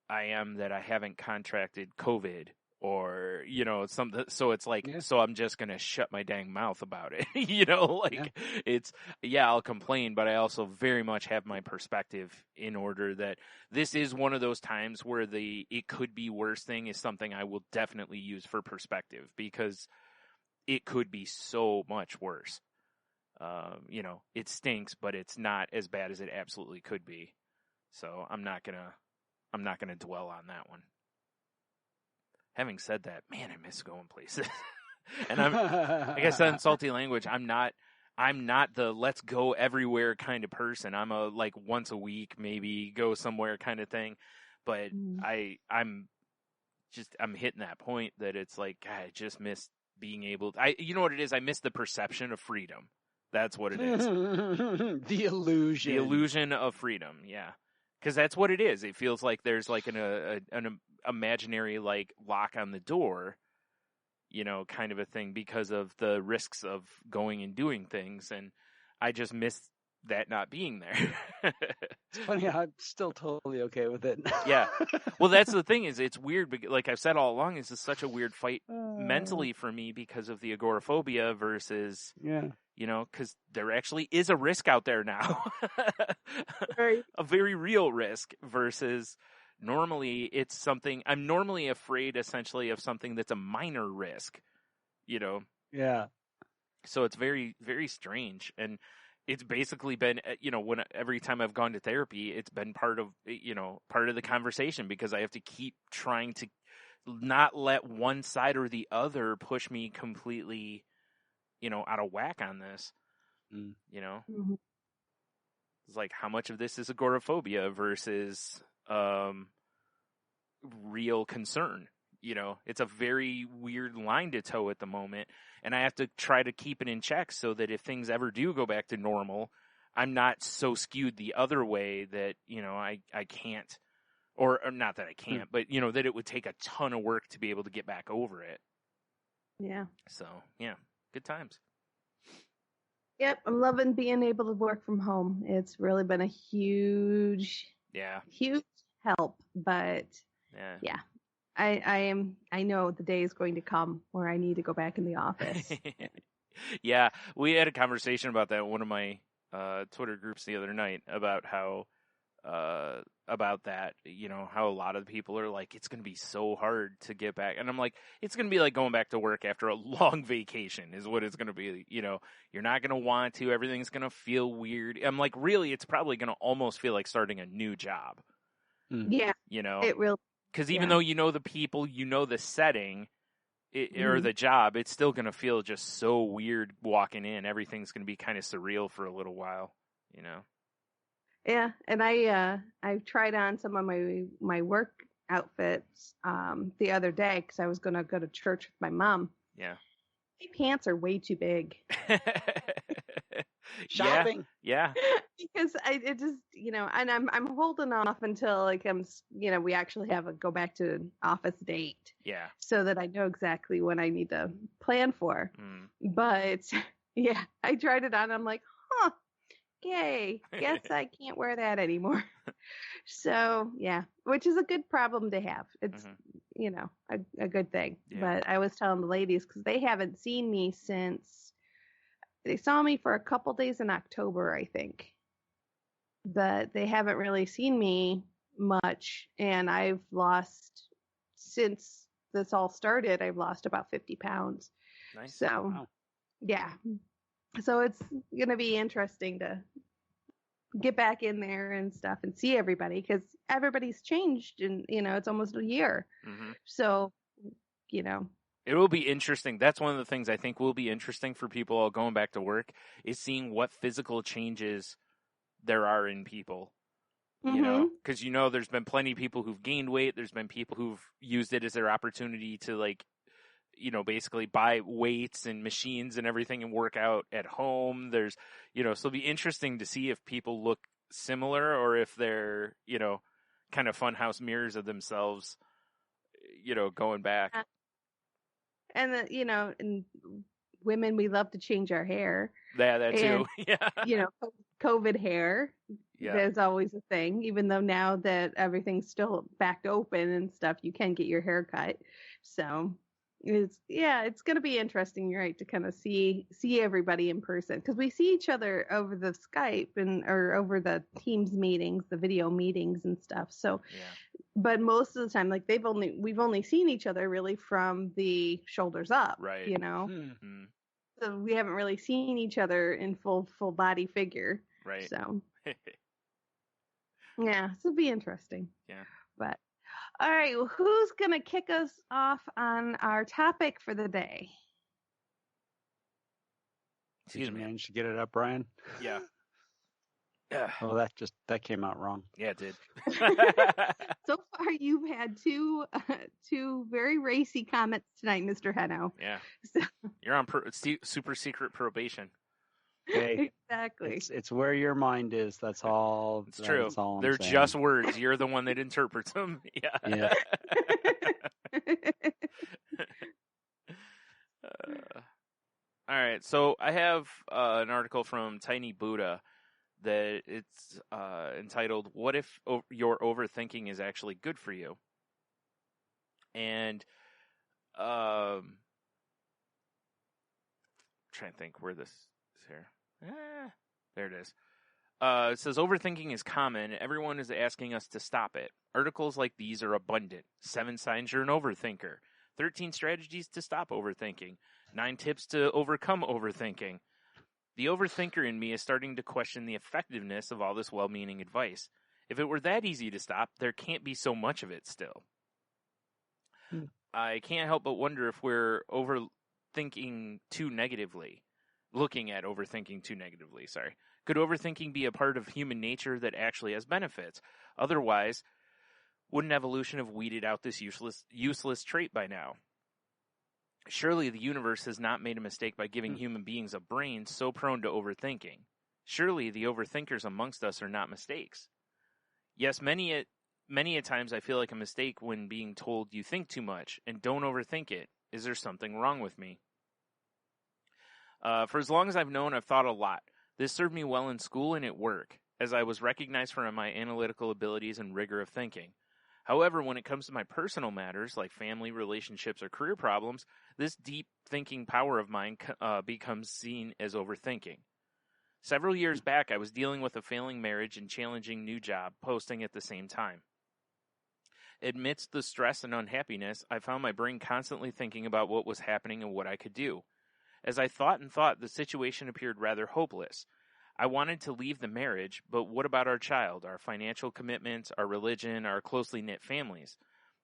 I am that I haven't contracted COVID or, something. So it's like, so I'm just going to shut my dang mouth about it. I'll complain, but I also very much have my perspective in order that this is one of those times where it could be worse thing is something I will definitely use for perspective, because it could be so much worse. It stinks, but it's not as bad as it absolutely could be. So I'm not going to dwell on that one. Having said that, man, I miss going places. And like I said in Salty Language, I'm not the let's go everywhere kind of person. I'm a like once a week, maybe go somewhere kind of thing. But I'm hitting that point that it's like, God, I just miss being able to, you know what it is? I miss the perception of freedom. That's what it is. The illusion of freedom. Yeah. Because that's what it is. It feels like there's like an imaginary like lock on the door, kind of a thing because of the risks of going and doing things. And I just miss that not being there. It's funny how I'm still totally okay with it. Yeah. Well, that's the thing is it's weird. Like I've said all along, this is such a weird fight mentally for me because of the agoraphobia versus, because there actually is a risk out there now. Right. A very real risk versus normally it's something I'm normally afraid essentially of something that's a minor risk, Yeah. So it's very, very strange. And it's basically been, every time I've gone to therapy, it's been part of the conversation because I have to keep trying to not let one side or the other push me completely, out of whack on this, Mm-hmm. It's like how much of this is agoraphobia versus, real concern. It's a very weird line to toe at the moment, and I have to try to keep it in check so that if things ever do go back to normal, I'm not so skewed the other way that, I can't, or not that I can't, but, that it would take a ton of work to be able to get back over it. Yeah. So, yeah, good times. Yep, I'm loving being able to work from home. It's really been a huge help, but yeah. I know the day is going to come where I need to go back in the office. Yeah, we had a conversation about that in one of my Twitter groups the other night about how about that, how a lot of people are like, it's going to be so hard to get back. And I'm like, it's going to be like going back to work after a long vacation is what it's going to be. You're not going to want to, everything's going to feel weird. I'm like, really, it's probably going to almost feel like starting a new job. Yeah. It will. Because even though the people, the setting, or the job, it's still going to feel just so weird walking in. Everything's going to be kind of surreal for a little while, Yeah, and I tried on some of my work outfits the other day because I was going to go to church with my mom. Yeah. My pants are way too big. Shopping. Yeah. Because it just, and I'm holding off until we actually have a go back to office date. Yeah. So that I know exactly what I need to plan for. But yeah, I tried it on. And I'm like, yay, guess I can't wear that anymore. So yeah, which is a good problem to have. It's, a good thing. Yeah. But I was telling the ladies because they haven't seen me since they saw me for a couple days in October, I think. But they haven't really seen me much. And I've lost, since this all started, I've lost about 50 pounds. Nice. So, yeah. So it's going to be interesting to get back in there and stuff and see everybody because everybody's changed and, it's almost a year. Mm-hmm. So, It will be interesting. That's one of the things I think will be interesting for people all going back to work is seeing what physical changes there are in people. Mm-hmm. Because, there's been plenty of people who've gained weight. There's been people who've used it as their opportunity to basically buy weights and machines and everything and work out at home. There's, so it'll be interesting to see if people look similar or if they're, kind of funhouse mirrors of themselves, going back. And, and women, we love to change our hair. Yeah, that too. Yeah. COVID hair. Yeah. There's always a thing, even though now that everything's still back open and stuff, you can get your hair cut. So it's going to be interesting, right, to kind of see everybody in person because we see each other over the Skype or over the Teams meetings, the video meetings and stuff. So, but most of the time, we've only seen each other really from the shoulders up, right? Mm-hmm. So we haven't really seen each other in full body figure, right? So, yeah, so it'll be interesting. Yeah, but. All right, well, who's going to kick us off on our topic for the day? Did you manage to get it up, Brian? Yeah. Oh, that came out wrong. Yeah, it did. So far, you've had two very racy comments tonight, Mr. Heno. Yeah. So. You're on super secret probation. Hey, exactly. It's where your mind is. That's all. It's true. All They're just words. You're the one that interprets them. Yeah. All right. So I have an article from Tiny Buddha that it's entitled, "What if your overthinking is actually good for you?" And trying to think where this is here. There it is. It says, overthinking is common. Everyone is asking us to stop it. Articles like these are abundant. 7 signs you're an overthinker. 13 strategies to stop overthinking. 9 tips to overcome overthinking. The overthinker in me is starting to question the effectiveness of all this well-meaning advice. If it were that easy to stop, there can't be so much of it still. I can't help but wonder if we're overthinking too negatively. Looking at overthinking too negatively, sorry. Could overthinking be a part of human nature that actually has benefits? Otherwise, wouldn't evolution have weeded out this useless trait by now? Surely the universe has not made a mistake by giving human beings a brain so prone to overthinking. Surely the overthinkers amongst us are not mistakes. Yes, many a times I feel like a mistake when being told you think too much and don't overthink it. Is there something wrong with me? For as long as I've known, I've thought a lot. This served me well in school and at work, as I was recognized for my analytical abilities and rigor of thinking. However, when it comes to my personal matters, like family, relationships, or career problems, this deep thinking power of mine becomes seen as overthinking. Several years back, I was dealing with a failing marriage and challenging new job posting at the same time. Amidst the stress and unhappiness, I found my brain constantly thinking about what was happening and what I could do. As I thought, the situation appeared rather hopeless. I wanted to leave the marriage, but what about our child, our financial commitments, our religion, our closely knit families?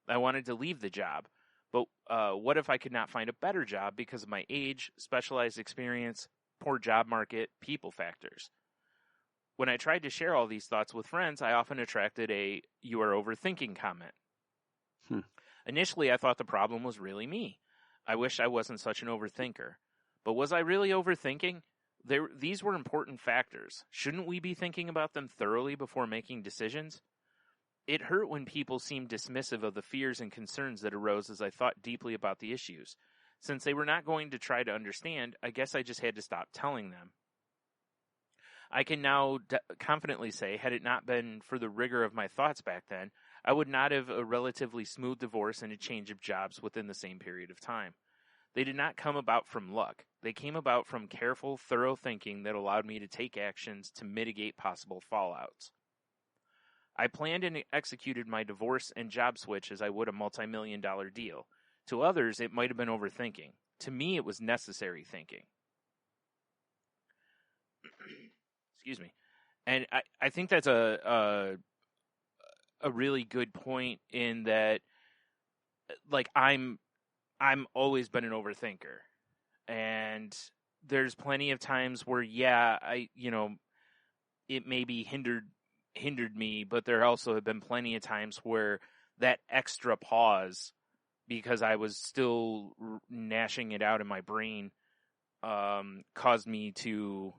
I wanted to leave the job, but what if I could not find a better job because of my age, specialized experience, poor job market, people factors? When I tried to share all these thoughts with friends, I often attracted a "you are overthinking" comment. Initially, I thought the problem was really me. I wish I wasn't such an overthinker. But was I really overthinking? These were important factors. Shouldn't we be thinking about them thoroughly before making decisions? It hurt when people seemed dismissive of the fears and concerns that arose as I thought deeply about the issues. Since they were not going to try to understand, I guess I just had to stop telling them. I can now confidently say, had it not been for the rigor of my thoughts back then, I would not have a relatively smooth divorce and a change of jobs within the same period of time. They did not come about from luck. They came about from careful, thorough thinking that allowed me to take actions to mitigate possible fallouts. I planned and executed my divorce and job switch as I would a multi-million-dollar deal. To others, it might have been overthinking. To me, it was necessary thinking. Excuse me. And I think that's a really good point in that, like, I'm always been an overthinker, and there's plenty of times where, it maybe hindered me, but there also have been plenty of times where that extra pause, because I was still gnashing it out in my brain, caused me to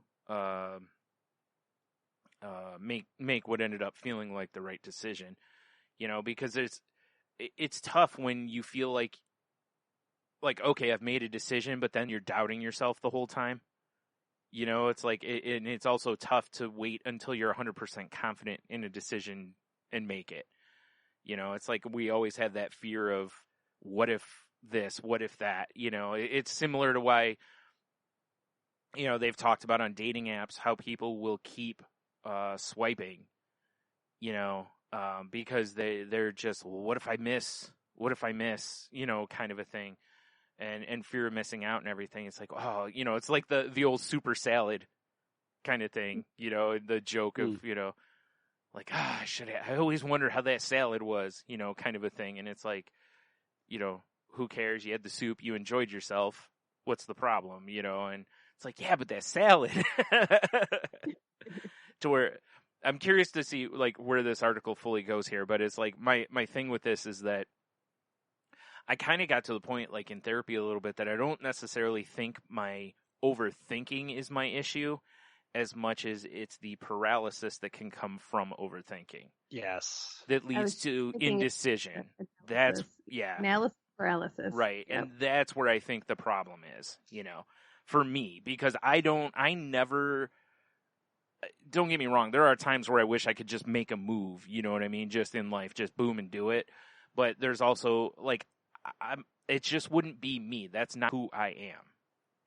make what ended up feeling like the right decision. Because it's tough when you feel like, okay, I've made a decision, but then you're doubting yourself the whole time. It's like, and it's also tough to wait until you're 100% confident in a decision and make it. It's like we always have that fear of, what if this, what if that? It's similar to why, they've talked about on dating apps how people will keep swiping, because they're just, well, what if I miss, kind of a thing. And fear of missing out and everything. It's like, it's like the old super salad kind of thing, the joke of, like, I always wonder how that salad was, kind of a thing. And it's like, who cares? You had the soup, you enjoyed yourself. What's the problem? And it's like, yeah, but that salad. To where I'm curious to see, like, where this article fully goes here. But it's like, my thing with this is that I kind of got to the point, like, in therapy a little bit, that I don't necessarily think my overthinking is my issue as much as it's the paralysis that can come from overthinking. Yes. That leads to indecision. That's, analysis paralysis. Right. Yep. And that's where I think the problem is, for me, because I don't get me wrong. There are times where I wish I could just make a move. You know what I mean? Just in life, just boom and do it. But there's also like, it just wouldn't be me. That's not who I am.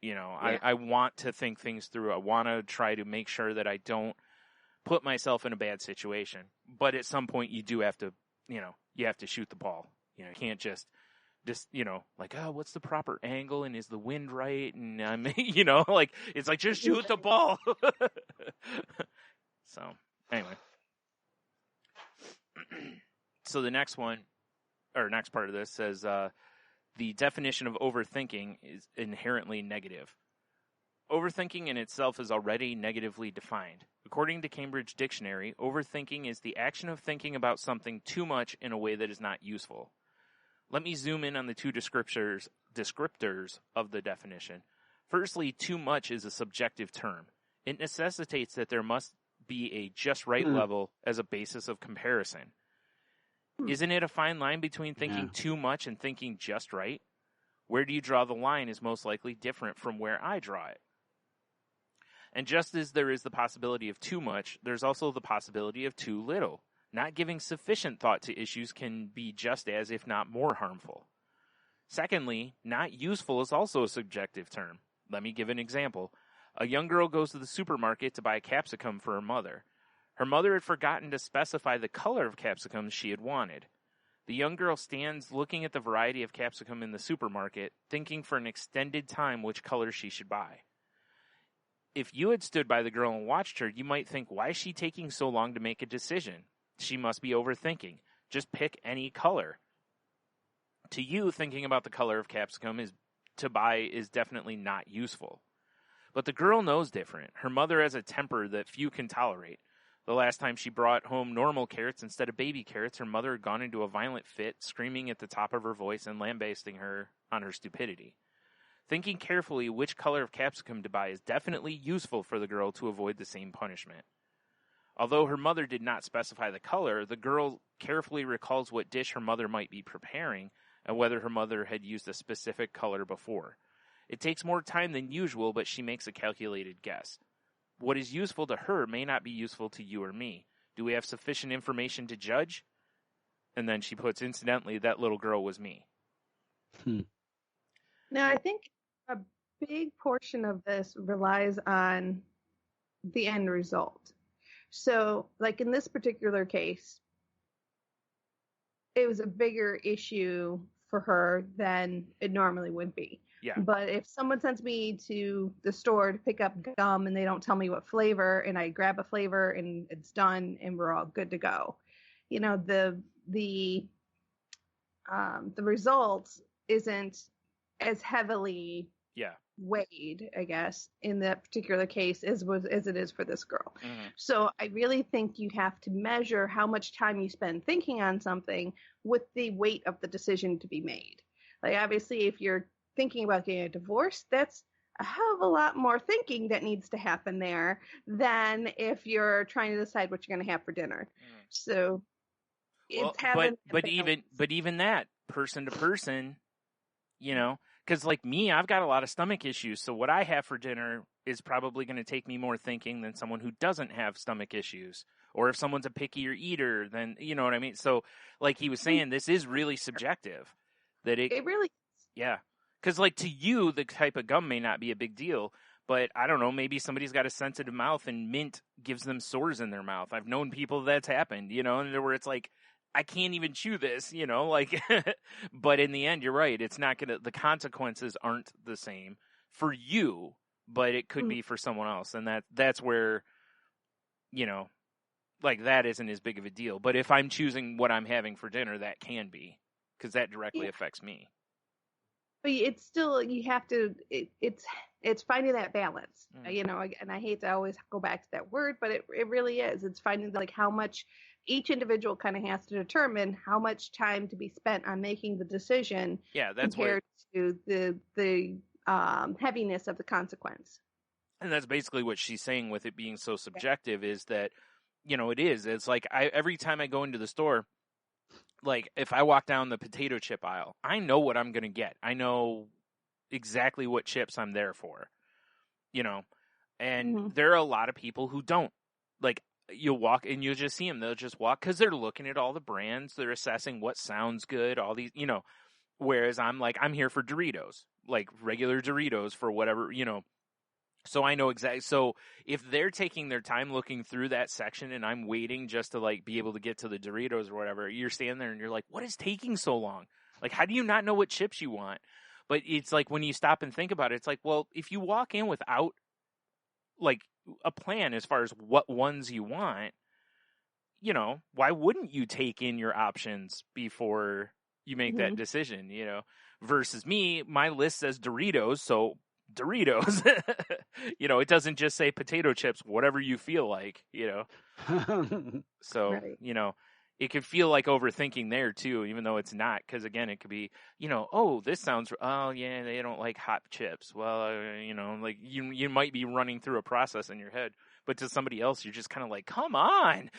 You know, Yeah. I want to think things through. I want to try to make sure that I don't put myself in a bad situation. But at some point you do have to, you know, you have to shoot the ball. You know, you can't just, you know, like, oh, what's the proper angle and is the wind right? And, you know, like, it's like, just shoot the ball. So, anyway. So the next one, or next part of this says, the definition of overthinking is inherently negative. Overthinking in itself is already negatively defined. According to Cambridge Dictionary, overthinking is the action of thinking about something too much in a way that is not useful. Let me zoom in on the two descriptors of the definition. Firstly, too much is a subjective term. It necessitates that there must be a just right level as a basis of comparison. Isn't it a fine line between thinking too much and thinking just right? Where do you draw the line is most likely different from where I draw it. And just as there is the possibility of too much, there's also the possibility of too little. Not giving sufficient thought to issues can be just as, if not more, harmful. Secondly, not useful is also a subjective term. Let me give an example. A young girl goes to the supermarket to buy a capsicum for her mother. Her mother had forgotten to specify the color of capsicums she had wanted. The young girl stands looking at the variety of capsicum in the supermarket, thinking for an extended time which color she should buy. If you had stood by the girl and watched her, you might think, why is she taking so long to make a decision? She must be overthinking. Just pick any color. To you, thinking about the color of capsicum to buy is definitely not useful. But the girl knows different. Her mother has a temper that few can tolerate. The last time she brought home normal carrots instead of baby carrots, her mother had gone into a violent fit, screaming at the top of her voice and lambasting her on her stupidity. Thinking carefully which color of capsicum to buy is definitely useful for the girl to avoid the same punishment. Although her mother did not specify the color, the girl carefully recalls what dish her mother might be preparing and whether her mother had used a specific color before. It takes more time than usual, but she makes a calculated guess. What is useful to her may not be useful to you or me. Do we have sufficient information to judge? And then she puts, incidentally, that little girl was me. Now, I think a big portion of this relies on the end result. So, like in this particular case, it was a bigger issue for her than it normally would be. Yeah. But if someone sends me to the store to pick up gum and they don't tell me what flavor, and I grab a flavor and it's done and we're all good to go, you know, the result isn't as heavily weighed, I guess, in that particular case as it is for this girl. Mm-hmm. So I really think you have to measure how much time you spend thinking on something with the weight of the decision to be made. Like, obviously, if you're thinking about getting a divorce, that's a hell of a lot more thinking that needs to happen there than if you're trying to decide what you're going to have for dinner. So it's but even that, person to person, you know, because like me, I've got a lot of stomach issues. So what I have for dinner is probably going to take me more thinking than someone who doesn't have stomach issues. Or if someone's a pickier eater, then, you know what I mean? So like he was saying, this is really subjective. That it really is. Yeah. Because, like, to you, the type of gum may not be a big deal, but I don't know, maybe somebody's got a sensitive mouth and mint gives them sores in their mouth. I've known people that's happened, you know, and where it's like, I can't even chew this, you know, like, but in the end, you're right. It's not going to, the consequences aren't the same for you, but it could be for someone else. And that's where, you know, like, that isn't as big of a deal. But if I'm choosing what I'm having for dinner, that can be, because that directly affects me. But it's still, you have to, it's finding that balance, you know, and I hate to always go back to that word, but it really is. It's finding like how much each individual kind of has to determine how much time to be spent on making the decision compared to the heaviness of the consequence. And that's basically what she's saying with it being so subjective is that, you know, it's like every time I go into the store, like, if I walk down the potato chip aisle, I know what I'm going to get. I know exactly what chips I'm there for, you know, and there are a lot of people who don't. like, you'll walk and you'll just see them. They'll just walk because they're looking at all the brands. They're assessing what sounds good, all these, you know, whereas I'm like, I'm here for Doritos, like regular Doritos for whatever, you know. So I know exactly. So if they're taking their time looking through that section and I'm waiting just to like be able to get to the Doritos or whatever, you're standing there and you're like, what is taking so long? Like, how do you not know what chips you want? But it's like when you stop and think about it, it's like, well, if you walk in without like a plan as far as what ones you want, you know, why wouldn't you take in your options before you make that decision, you know, versus me, my list says Doritos. So Doritos, you know, it doesn't just say potato chips, whatever you feel like, you know. So, right. You know, it could feel like overthinking there too, even though it's not, because again, it could be, you know, oh, this sounds, oh yeah, they don't like hot chips. Well, you know, like you might be running through a process in your head, but to somebody else, you're just kind of like, come on.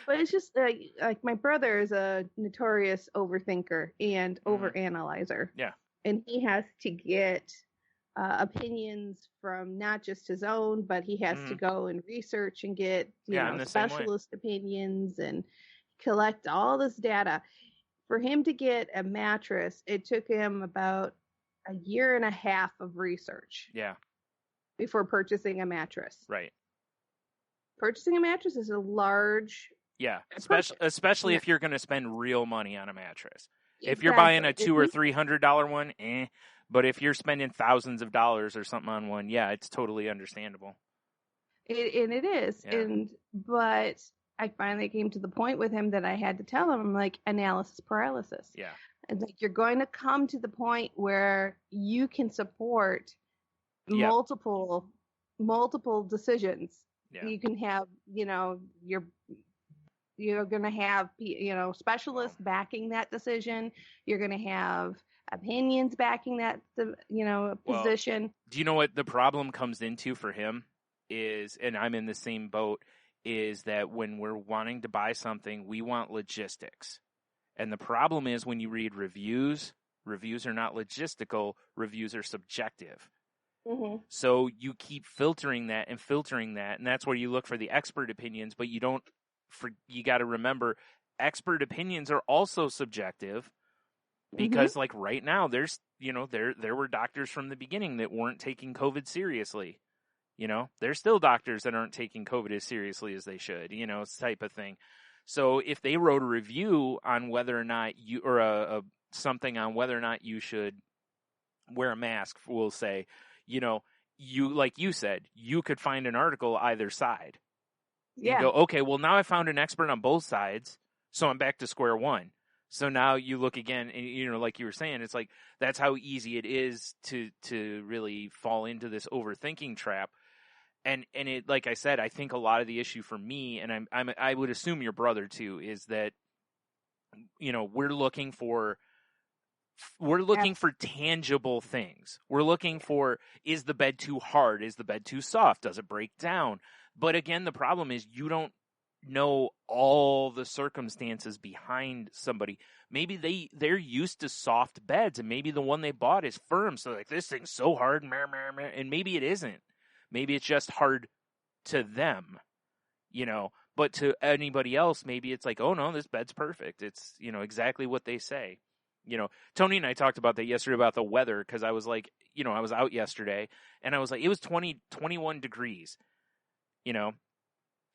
But it's just like my brother is a notorious overthinker and overanalyzer. Yeah. And he has to get opinions from not just his own, but he has to go and research and get, you know, specialist opinions and collect all this data. For him to get a mattress, it took him about a year and a half of research. Yeah. Before purchasing a mattress. Right. Purchasing a mattress is a large. Yeah. Especially if you're going to spend real money on a mattress. If you're buying a $200 or $300 one, but if you're spending thousands of dollars or something on one, yeah, it's totally understandable. It is. Yeah. But I finally came to the point with him that I had to tell him, I'm like, analysis paralysis. Yeah. And like, you're going to come to the point where you can support multiple decisions. Yeah. You can have, you know, you're going to have, you know, specialists backing that decision. You're going to have opinions backing that, you know, position. Well, do you know what the problem comes into for him is, and I'm in the same boat, is that when we're wanting to buy something, we want logistics. And the problem is when you read reviews are not logistical, reviews are subjective. Mm-hmm. So you keep filtering that, and that's where you look for the expert opinions, but you got to remember expert opinions are also subjective because like right now there's, you know, there were doctors from the beginning that weren't taking COVID seriously. You know, there's still doctors that aren't taking COVID as seriously as they should, you know, type of thing. So if they wrote a review on whether or not you, or something on whether or not you should wear a mask, we'll say, you know, you, like you said, you could find an article either side. Yeah. You go, okay, well, now I found an expert on both sides, so I'm back to square one. So now you look again, and, you know, like you were saying, it's like that's how easy it is to really fall into this overthinking trap. And it, like I said, I think a lot of the issue for me, and I would assume your brother too, is that, you know, we're looking for tangible things. We're looking for, is the bed too hard? Is the bed too soft? Does it break down? But again, the problem is you don't know all the circumstances behind somebody. Maybe they're used to soft beds, and maybe the one they bought is firm. So like, this thing's so hard, and maybe it isn't. Maybe it's just hard to them, you know. But to anybody else, maybe it's like, oh no, this bed's perfect. It's, you know, exactly what they say. You know, Tony and I talked about that yesterday about the weather, because I was like, you know, I was out yesterday and I was like, it was 21 degrees, you know,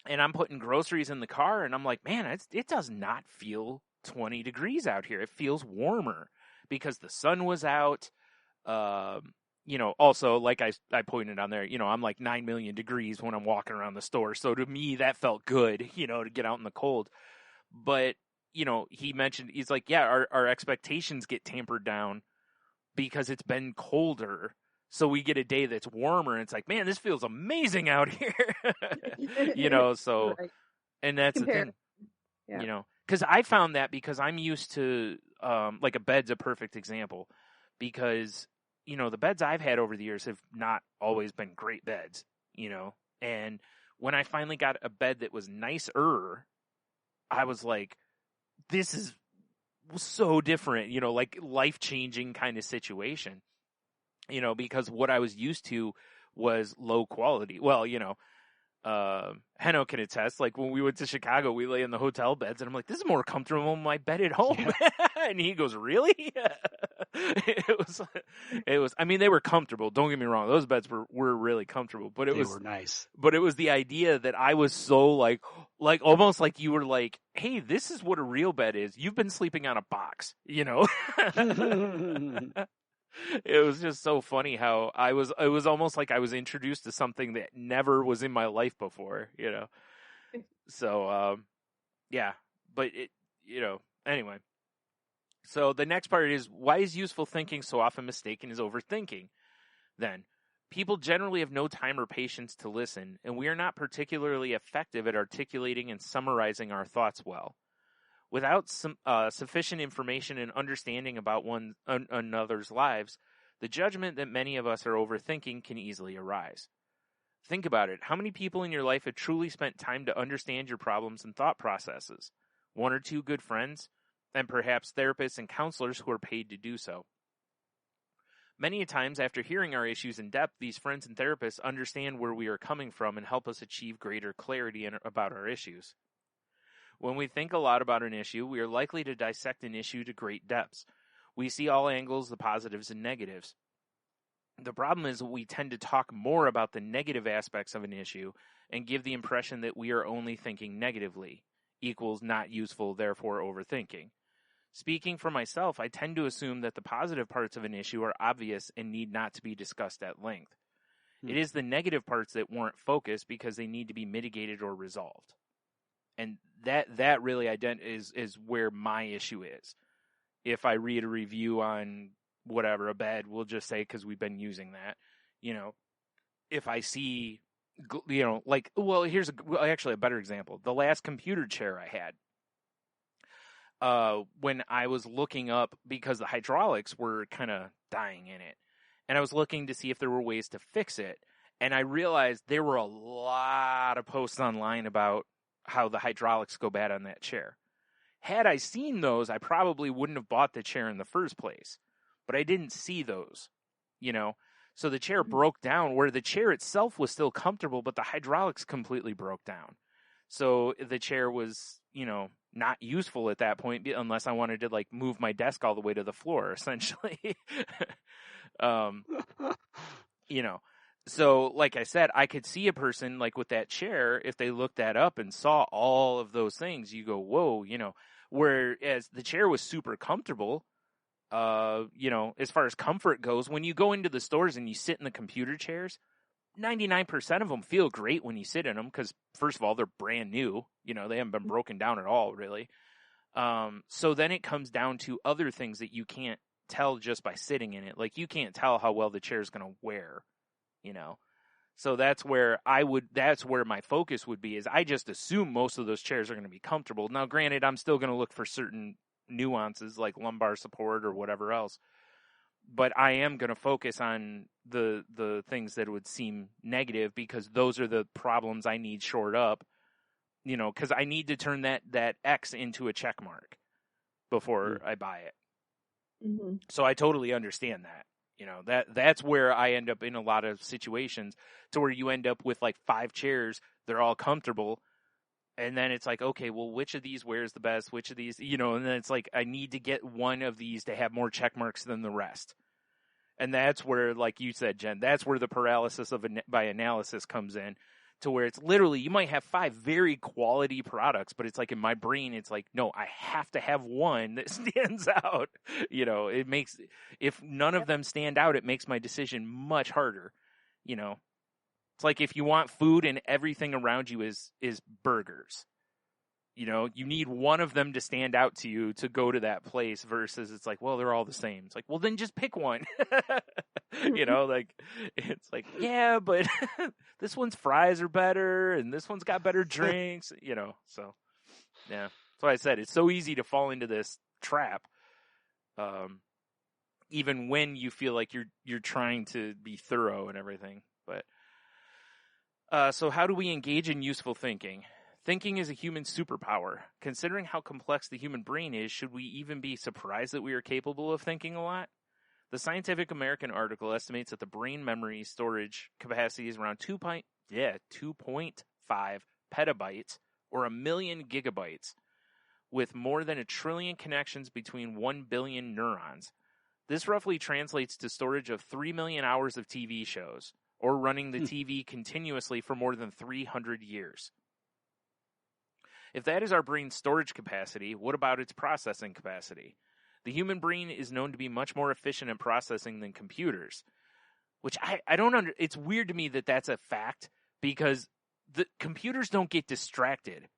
and I'm putting groceries in the car and I'm like, man, it does not feel 20 degrees out here. It feels warmer because the sun was out. You know, also, like I pointed on there, you know, I'm like 9 million degrees when I'm walking around the store. So to me, that felt good, you know, to get out in the cold. But, you know, he mentioned, he's like, yeah, our expectations get tampered down because it's been colder. So we get a day that's warmer and it's like, man, this feels amazing out here. You know, so, right. And that's the thing, you know, because I found that because I'm used to, like a bed's a perfect example, because, you know, the beds I've had over the years have not always been great beds, you know, and when I finally got a bed that was nicer, I was like, this is so different, you know, like life-changing kind of situation, you know, because what I was used to was low quality. Well, you know, Heno can attest, like when we went to Chicago, we lay in the hotel beds and I'm like, this is more comfortable than my bed at home. Yeah. And he goes, really? It was, I mean, they were comfortable. Don't get me wrong. Those beds were really comfortable, but they were nice. But it was the idea that I was so like almost like you were like, hey, this is what a real bed is. You've been sleeping on a box, you know? It was just so funny how it was almost like I was introduced to something that never was in my life before, you know? So, yeah, but anyway. So the next part is, why is useful thinking so often mistaken as overthinking? Then, people generally have no time or patience to listen, and we are not particularly effective at articulating and summarizing our thoughts well. Without sufficient information and understanding about another's lives, the judgment that many of us are overthinking can easily arise. Think about it. How many people in your life have truly spent time to understand your problems and thought processes? 1 or 2 good friends, and perhaps therapists and counselors who are paid to do so. Many times, after hearing our issues in depth, these friends and therapists understand where we are coming from and help us achieve greater clarity about our issues. When we think a lot about an issue, we are likely to dissect an issue to great depths. We see all angles, the positives and negatives. The problem is we tend to talk more about the negative aspects of an issue and give the impression that we are only thinking negatively, equals not useful, therefore overthinking. Speaking for myself, I tend to assume that the positive parts of an issue are obvious and need not to be discussed at length. It is the negative parts that warrant focus because they need to be mitigated or resolved. And that really is where my issue is. If I read a review on whatever, a bed, we'll just say, because we've been using that, if I see, here's actually a better example. The last computer chair I had, when I was looking up, because the hydraulics were kind of dying in it, and I was looking to see if there were ways to fix it, and I realized there were a lot of posts online about how the hydraulics go bad on that chair. Had I seen those, I probably wouldn't have bought the chair in the first place. But I didn't see those, So the chair broke down where the chair itself was still comfortable, but the hydraulics completely broke down. So the chair was, not useful at that point unless I wanted to move my desk all the way to the floor, essentially. So, like I said, I could see a person with that chair, if they looked that up and saw all of those things, you go, whoa, whereas the chair was super comfortable, as far as comfort goes. When you go into the stores and you sit in the computer chairs, 99% of them feel great when you sit in them because, first of all, they're brand new. They haven't been broken down at all, really. So then it comes down to other things that you can't tell just by sitting in it. You can't tell how well the chair is going to wear. So that's where my focus would be, is I just assume most of those chairs are going to be comfortable. Now, granted, I'm still going to look for certain nuances like lumbar support or whatever else, but I am going to focus on the things that would seem negative because those are the problems I need shored up, because I need to turn that X into a check mark before I buy it. Mm-hmm. So I totally understand that. That's where I end up in a lot of situations, to where you end up with 5 chairs. They're all comfortable. And then it's okay, well, which of these wears the best? Which of these, and then it's I need to get one of these to have more check marks than the rest. And that's where, like you said, Jen, that's where the paralysis by analysis comes in, to where it's literally, you might have 5 very quality products, but it's in my brain, it's no, I have to have one that stands out. It makes, if none of them stand out, it makes my decision much harder. It's if you want food and everything around you is burgers. You need one of them to stand out to you to go to that place, versus it's well, they're all the same. It's well, then just pick one. It's yeah, but this one's fries are better and this one's got better drinks, so yeah. That's why I said it's so easy to fall into this trap. Even when you feel like you're trying to be thorough and everything. But so how do we engage in useful thinking? Thinking is a human superpower. Considering how complex the human brain is, should we even be surprised that we are capable of thinking a lot? The Scientific American article estimates that the brain memory storage capacity is around 2.5 petabytes, or 1 million gigabytes, with more than 1 trillion connections between 1 billion neurons. This roughly translates to storage of 3 million hours of TV shows, or running the TV continuously for more than 300 years. If that is our brain's storage capacity, what about its processing capacity? The human brain is known to be much more efficient in processing than computers, which I don't it's weird to me that that's a fact, because the computers don't get distracted.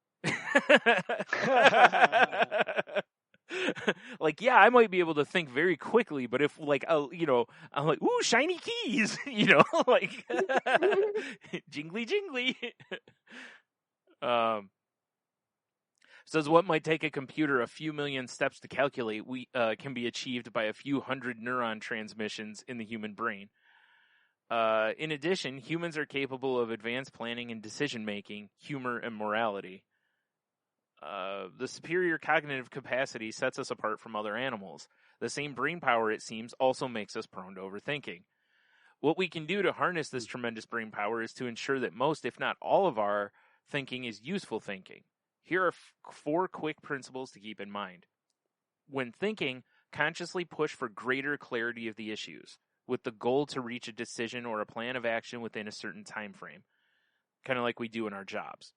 Like, yeah, I might be able to think very quickly, but if, like, I'm like, ooh, shiny keys, like, jingly, jingly. Says what might take a computer a few million steps to calculate can be achieved by a few hundred neuron transmissions in the human brain. In addition, humans are capable of advanced planning and decision-making, humor, and morality. The superior cognitive capacity sets us apart from other animals. The same brain power, it seems, also makes us prone to overthinking. What we can do to harness this tremendous brain power is to ensure that most, if not all, of our thinking is useful thinking. Here are 4 quick principles to keep in mind. When thinking, consciously push for greater clarity of the issues, with the goal to reach a decision or a plan of action within a certain time frame, kind of like we do in our jobs.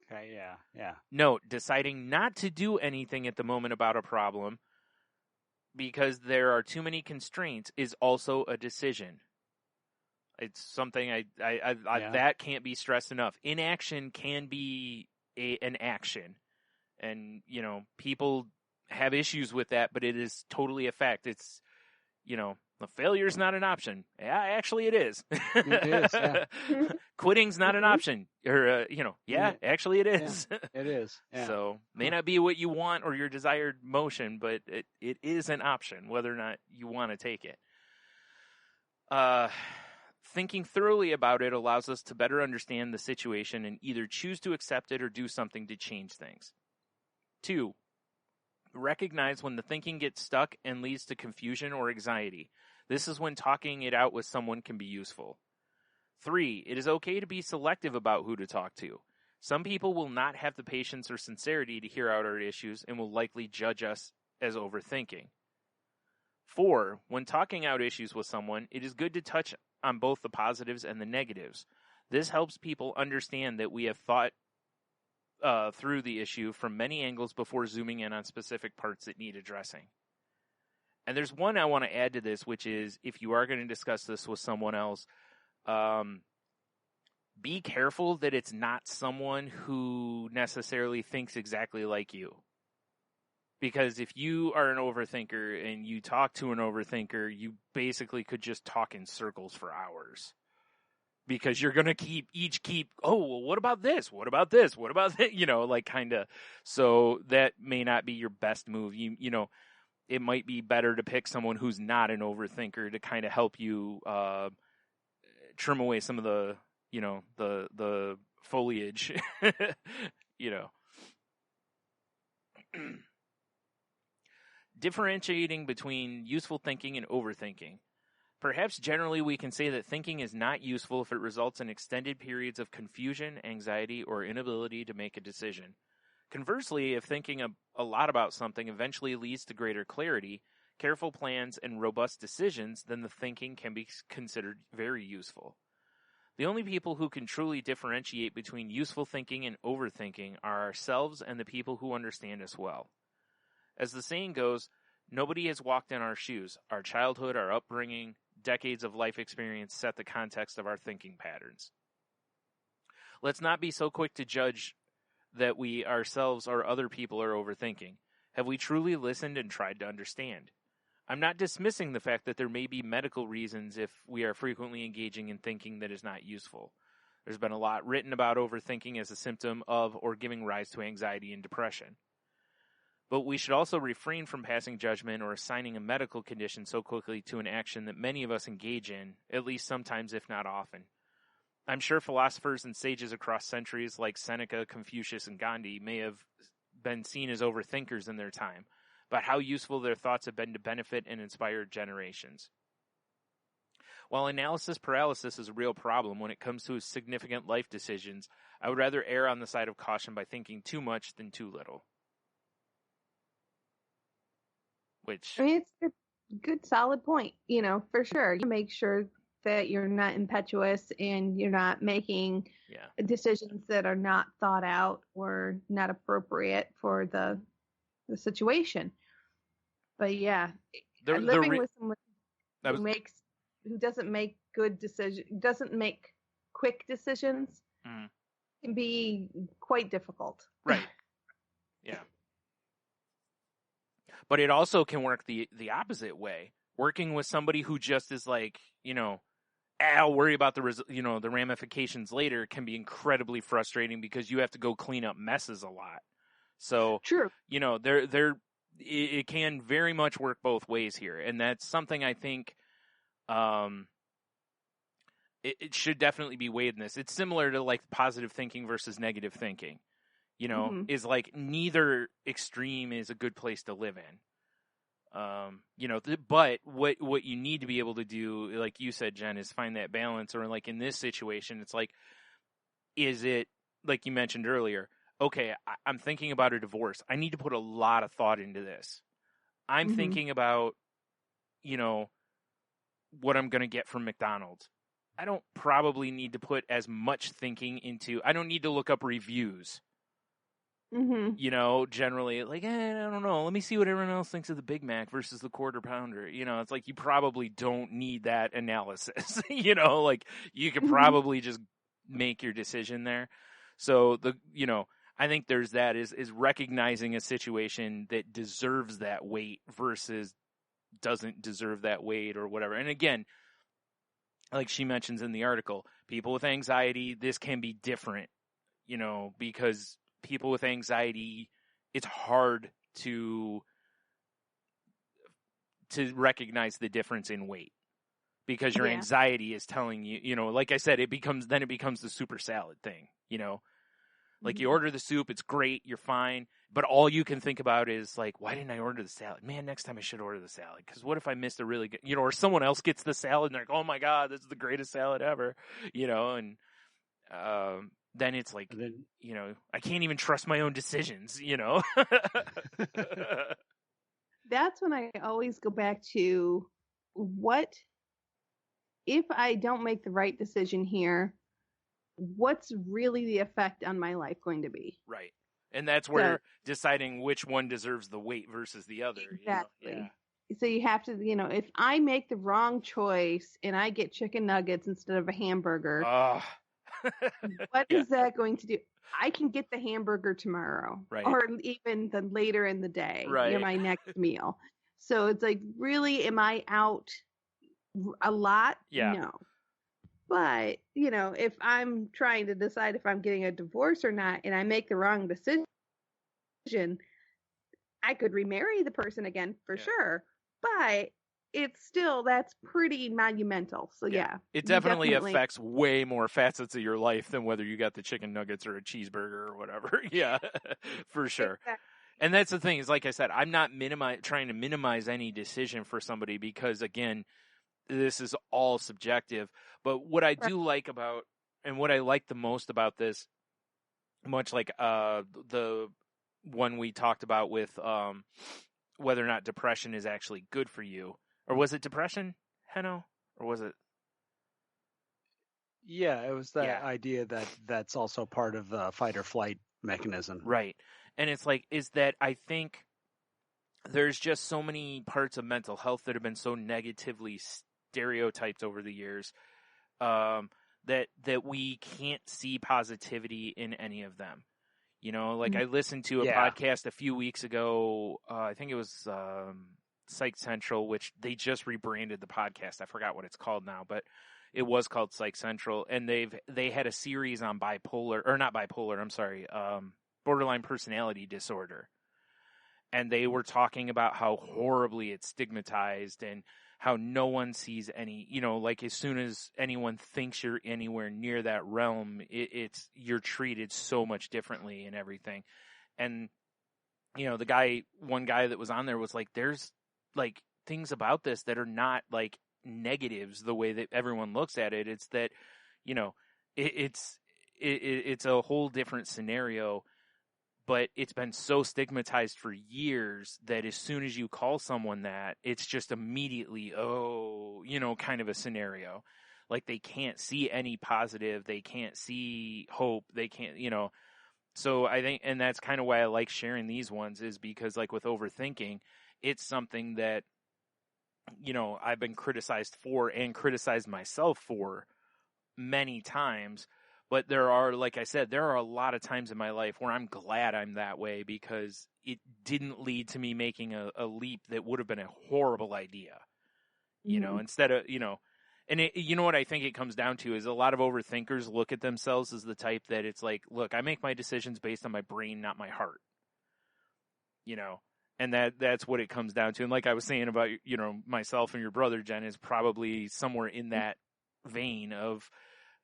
Okay, yeah. Note, deciding not to do anything at the moment about a problem because there are too many constraints is also a decision. It's something that can't be stressed enough. Inaction can be an action, and people have issues with that, but it is totally a fact. It's the failure's not an option. Yeah, actually it is. It is, yeah. Quitting's not an option. Or, actually it is. It is. Yeah. So, may not be what you want or your desired motion, but it is an option, whether or not you want to take it. Thinking thoroughly about it allows us to better understand the situation and either choose to accept it or do something to change things. 2, recognize when the thinking gets stuck and leads to confusion or anxiety. This is when talking it out with someone can be useful. 3, it is okay to be selective about who to talk to. Some people will not have the patience or sincerity to hear out our issues and will likely judge us as overthinking. 4, when talking out issues with someone, it is good to touch on both the positives and the negatives. This helps people understand that we have thought through the issue from many angles before zooming in on specific parts that need addressing. And there's one I want to add to this, which is if you are going to discuss this with someone else, be careful that it's not someone who necessarily thinks exactly like you. Because if you are an overthinker and you talk to an overthinker, you basically could just talk in circles for hours. Because you're going to keep, oh, well, what about this? What about this? What about that? Kind of. So that may not be your best move. It might be better to pick someone who's not an overthinker to kind of help you trim away some of the foliage, Differentiating between useful thinking and overthinking. Perhaps generally we can say that thinking is not useful if it results in extended periods of confusion, anxiety, or inability to make a decision. Conversely, if thinking a lot about something eventually leads to greater clarity, careful plans, and robust decisions, then the thinking can be considered very useful. The only people who can truly differentiate between useful thinking and overthinking are ourselves and the people who understand us well. As the saying goes, nobody has walked in our shoes. Our childhood, our upbringing, decades of life experience set the context of our thinking patterns. Let's not be so quick to judge that we ourselves or other people are overthinking. Have we truly listened and tried to understand? I'm not dismissing the fact that there may be medical reasons if we are frequently engaging in thinking that is not useful. There's been a lot written about overthinking as a symptom of or giving rise to anxiety and depression. But we should also refrain from passing judgment or assigning a medical condition so quickly to an action that many of us engage in, at least sometimes if not often. I'm sure philosophers and sages across centuries like Seneca, Confucius, and Gandhi may have been seen as overthinkers in their time, but how useful their thoughts have been to benefit and inspire generations. while analysis paralysis is a real problem when it comes to significant life decisions, I would rather err on the side of caution by thinking too much than too little. Which, I mean, it's a good, solid point, for sure. You make sure that you're not impetuous and you're not making decisions that are not thought out or not appropriate for the situation. But yeah, living with someone who doesn't make good decisions, doesn't make quick decisions, can be quite difficult. Right. Yeah. But it also can work the opposite way. Working with somebody who just is like, I'll worry about the ramifications later can be incredibly frustrating because you have to go clean up messes a lot. So, true. It can very much work both ways here. And that's something I think it should definitely be weighed in this. It's similar to like positive thinking versus negative thinking, is like neither extreme is a good place to live in. But what you need to be able to do, like you said, Jen, is find that balance. Or like in this situation, it's like, is it, like you mentioned earlier, okay, I'm thinking about a divorce. I need to put a lot of thought into this. I'm thinking about, what I'm going to get from McDonald's. I don't probably need to put as much thinking into, I don't need to look up reviews. Generally, like, I don't know. Let me see what everyone else thinks of the Big Mac versus the Quarter Pounder. It's like you probably don't need that analysis. Like you could probably just make your decision there. So I think there's that is recognizing a situation that deserves that weight versus doesn't deserve that weight or whatever. And again, like she mentions in the article, people with anxiety, this can be different, because people with anxiety, it's hard to recognize the difference in weight because your anxiety is telling you, like I said, it becomes the super salad thing, like you order the soup, it's great, you're fine, but all you can think about is like, why didn't I order the salad? Man, next time I should order the salad, because what if I missed a really good, or someone else gets the salad and they're like, oh my God, this is the greatest salad ever, and then it's like, I can't even trust my own decisions, That's when I always go back to, what if I don't make the right decision here? What's really the effect on my life going to be? Right. And that's where deciding which one deserves the weight versus the other. Exactly. So you have to, if I make the wrong choice and I get chicken nuggets instead of a hamburger, what is that going to do? I can get the hamburger tomorrow, or even later in the day, my next meal. So it's like, really, am I out a lot? Yeah. No. But, if I'm trying to decide if I'm getting a divorce or not, and I make the wrong decision, I could remarry the person again for sure. But it's still, that's pretty monumental. So it definitely affects way more facets of your life than whether you got the chicken nuggets or a cheeseburger or whatever. Yeah, for sure. Exactly. And that's the thing is, like I said, I'm not trying to minimize any decision for somebody because, again, this is all subjective. But what I do like about, and what I like the most about this, much like the one we talked about with whether or not depression is actually good for you. Or was it depression, Heno? Or was it? Yeah, it was that idea that that's also part of the fight or flight mechanism. Right. And it's like, is that I think there's just so many parts of mental health that have been so negatively stereotyped over the years that we can't see positivity in any of them. Like I listened to a podcast a few weeks ago. I think it was Psych Central, which they just rebranded the podcast. I forgot what it's called now, but it was called Psych Central, and they had a series on borderline personality disorder. And they were talking about how horribly it's stigmatized and how no one sees any, like as soon as anyone thinks you're anywhere near that realm, you're treated so much differently and everything. And, one guy that was on there was like, there's like things about this that are not like negatives the way that everyone looks at it. It's that, you know, it's a whole different scenario, but it's been so stigmatized for years that as soon as you call someone that, it's just immediately, oh, you know, kind of a scenario. Like they can't see any positive, they can't see hope, they can't, you know. So I think, and that's kind of why I like sharing these ones, is because like with overthinking, it's something that, you know, I've been criticized for and criticized myself for many times. But there are, like I said, there are a lot of times in my life where I'm glad I'm that way because it didn't lead to me making a leap that would have been a horrible idea. You know, instead of, you know, and you know what I think it comes down to is a lot of overthinkers look at themselves as the type that it's like, look, I make my decisions based on my brain, not my heart. You know, and that's what it comes down to. And like I was saying about, you know, myself and your brother, Jen, is probably somewhere in that vein of,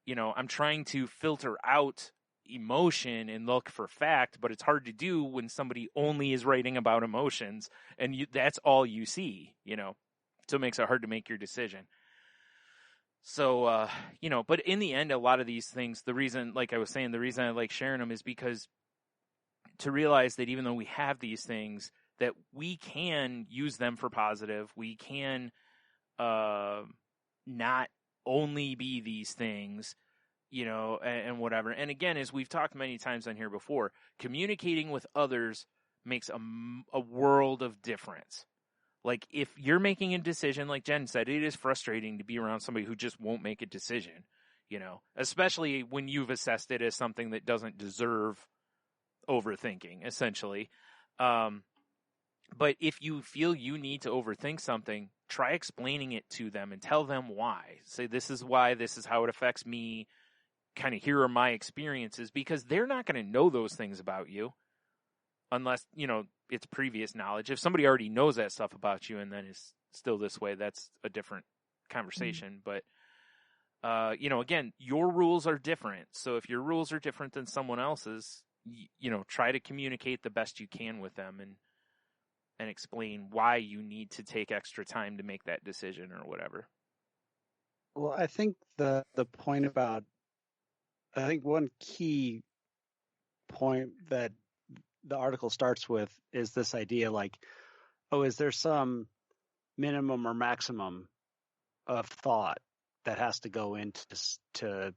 you know, I'm trying to filter out emotion and look for fact, but it's hard to do when somebody only is writing about emotions and that's all you see, you know, so it makes it hard to make your decision. So, you know, but in the end, a lot of these things, the reason, like I was saying, the reason I like sharing them is because to realize that even though we have these things, that we can use them for positive, we can not only be these things, you know, and whatever. And again, as we've talked many times on here before, communicating with others makes a world of difference. Like if you're making a decision, like Jen said, it is frustrating to be around somebody who just won't make a decision, you know, especially when you've assessed it as something that doesn't deserve overthinking, essentially. But if you feel you need to overthink something, try explaining it to them and tell them why. Say, this is why, this is how it affects me. Kind of here are my experiences, because they're not going to know those things about you unless, you know, it's previous knowledge. If somebody already knows that stuff about you and then is still this way, that's a different conversation. But, you know, again, your rules are different. So if your rules are different than someone else's, you know, try to communicate the best you can with them and explain why you need to take extra time to make that decision or whatever. Well, I think the point about, I think one key point that the article starts with is this idea like, oh, is there some minimum or maximum of thought that has to go into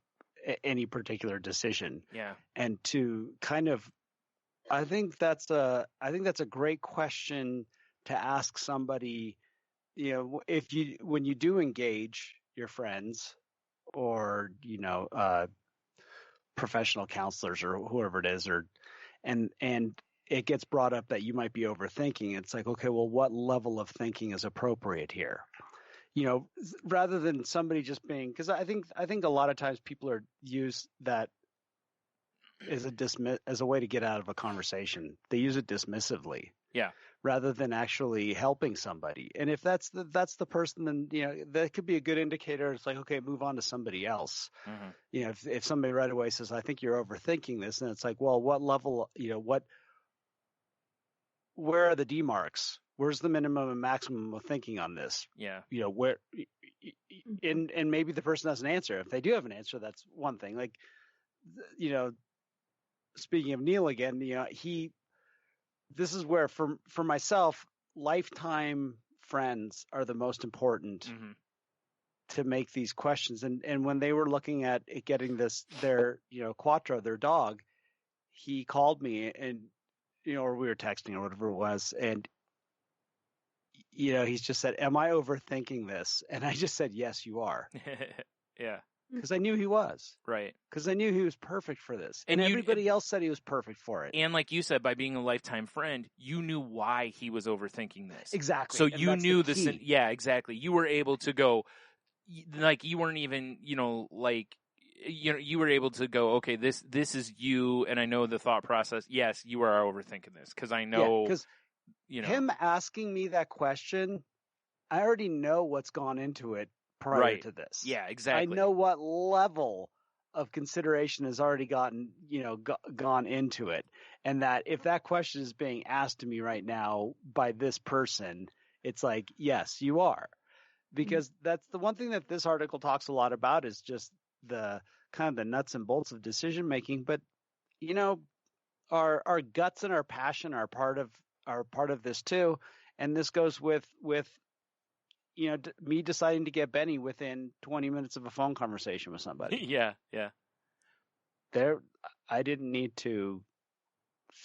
any particular decision? Yeah. And to kind of, I think that's a great question to ask somebody, you know, when you do engage your friends or, you know, professional counselors or whoever it is, and it gets brought up that you might be overthinking. It's like, okay, well, what level of thinking is appropriate here? You know, rather than somebody just being, because I think a lot of times people use that as a way to get out of a conversation. They use it dismissively. Yeah. Rather than actually helping somebody. And if that's the person, then, you know, that could be a good indicator. It's like, okay, move on to somebody else. Mm-hmm. You know, if somebody right away says, I think you're overthinking this, and it's like, well, what level, you know, where are the demarks? Where's the minimum and maximum of thinking on this? Yeah. You know, where, and maybe the person has an answer. If they do have an answer, that's one thing. Like, you know, speaking of Neil again, you know, this is where for myself, lifetime friends are the most important to make these questions. And when they were looking at getting their, you know, Quattro, their dog, he called me and, you know, or we were texting or whatever it was. And, you know, he's just said, am I overthinking this? And I just said, yes, you are. Yeah. Because I knew he was. Right. Because I knew he was perfect for this. And everybody else said he was perfect for it. And like you said, by being a lifetime friend, you knew why he was overthinking this. Exactly. So you knew this. Yeah, exactly. You were able to go, like, you weren't even, you know, like, you know, you were able to go, okay, this is you, and I know the thought process. Yes, you are overthinking this because I know. Because you know, him asking me that question, I already know what's gone into it prior to this. Yeah, exactly. I know what level of consideration has already gone into it, and that if that question is being asked to me right now by this person, it's like, yes, you are. because that's the one thing that this article talks a lot about is just the kind of the nuts and bolts of decision making. But you know, our guts and our passion are part of this too, and this goes with you know, me deciding to get Benny within 20 minutes of a phone conversation with somebody. Yeah. There, I didn't need to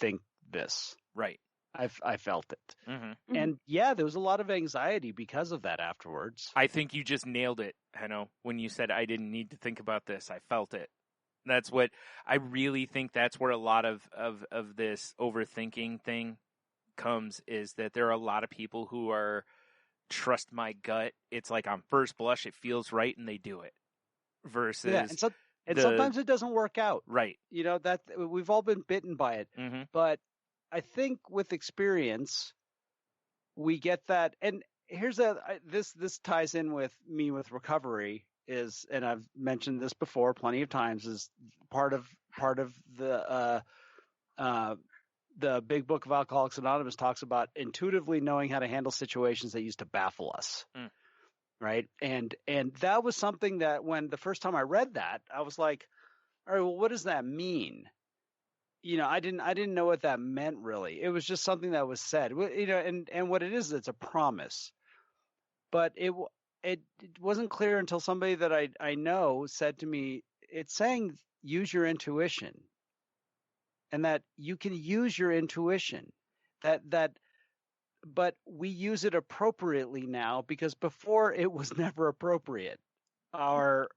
think this. Right. I felt it. Mm-hmm. And yeah, there was a lot of anxiety because of that afterwards. I think you just nailed it, Henno, when you said I didn't need to think about this. I felt it. That's what I really think that's where a lot of this overthinking thing comes, is that there are a lot of people who are trust my gut. It's like on first blush, it feels right, and they do it. Versus, yeah, and sometimes it doesn't work out. Right. You know, that we've all been bitten by it. Mm-hmm. But I think with experience, we get that. And here's this ties in with me with recovery is, and I've mentioned this before plenty of times, is part of the Big Book of Alcoholics Anonymous talks about intuitively knowing how to handle situations that used to baffle us. Right. And that was something that when the first time I read that, I was like, all right, well, what does that mean? You know, I didn't know what that meant really. It was just something that was said, you know, and what it is, it's a promise. But it wasn't clear until somebody that I know said to me, it's saying use your intuition, and that you can use your intuition, but we use it appropriately now, because before it was never appropriate. Our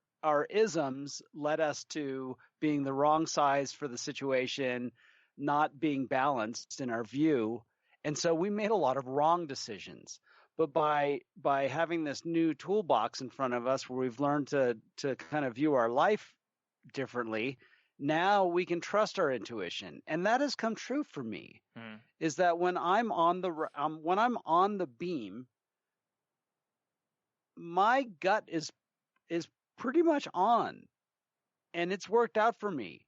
isms led us to being the wrong size for the situation, not being balanced in our view. And so we made a lot of wrong decisions. But by having this new toolbox in front of us where we've learned to kind of view our life differently, now we can trust our intuition. And that has come true for me, is that when I'm on the beam, my gut is pretty much on, and it's worked out for me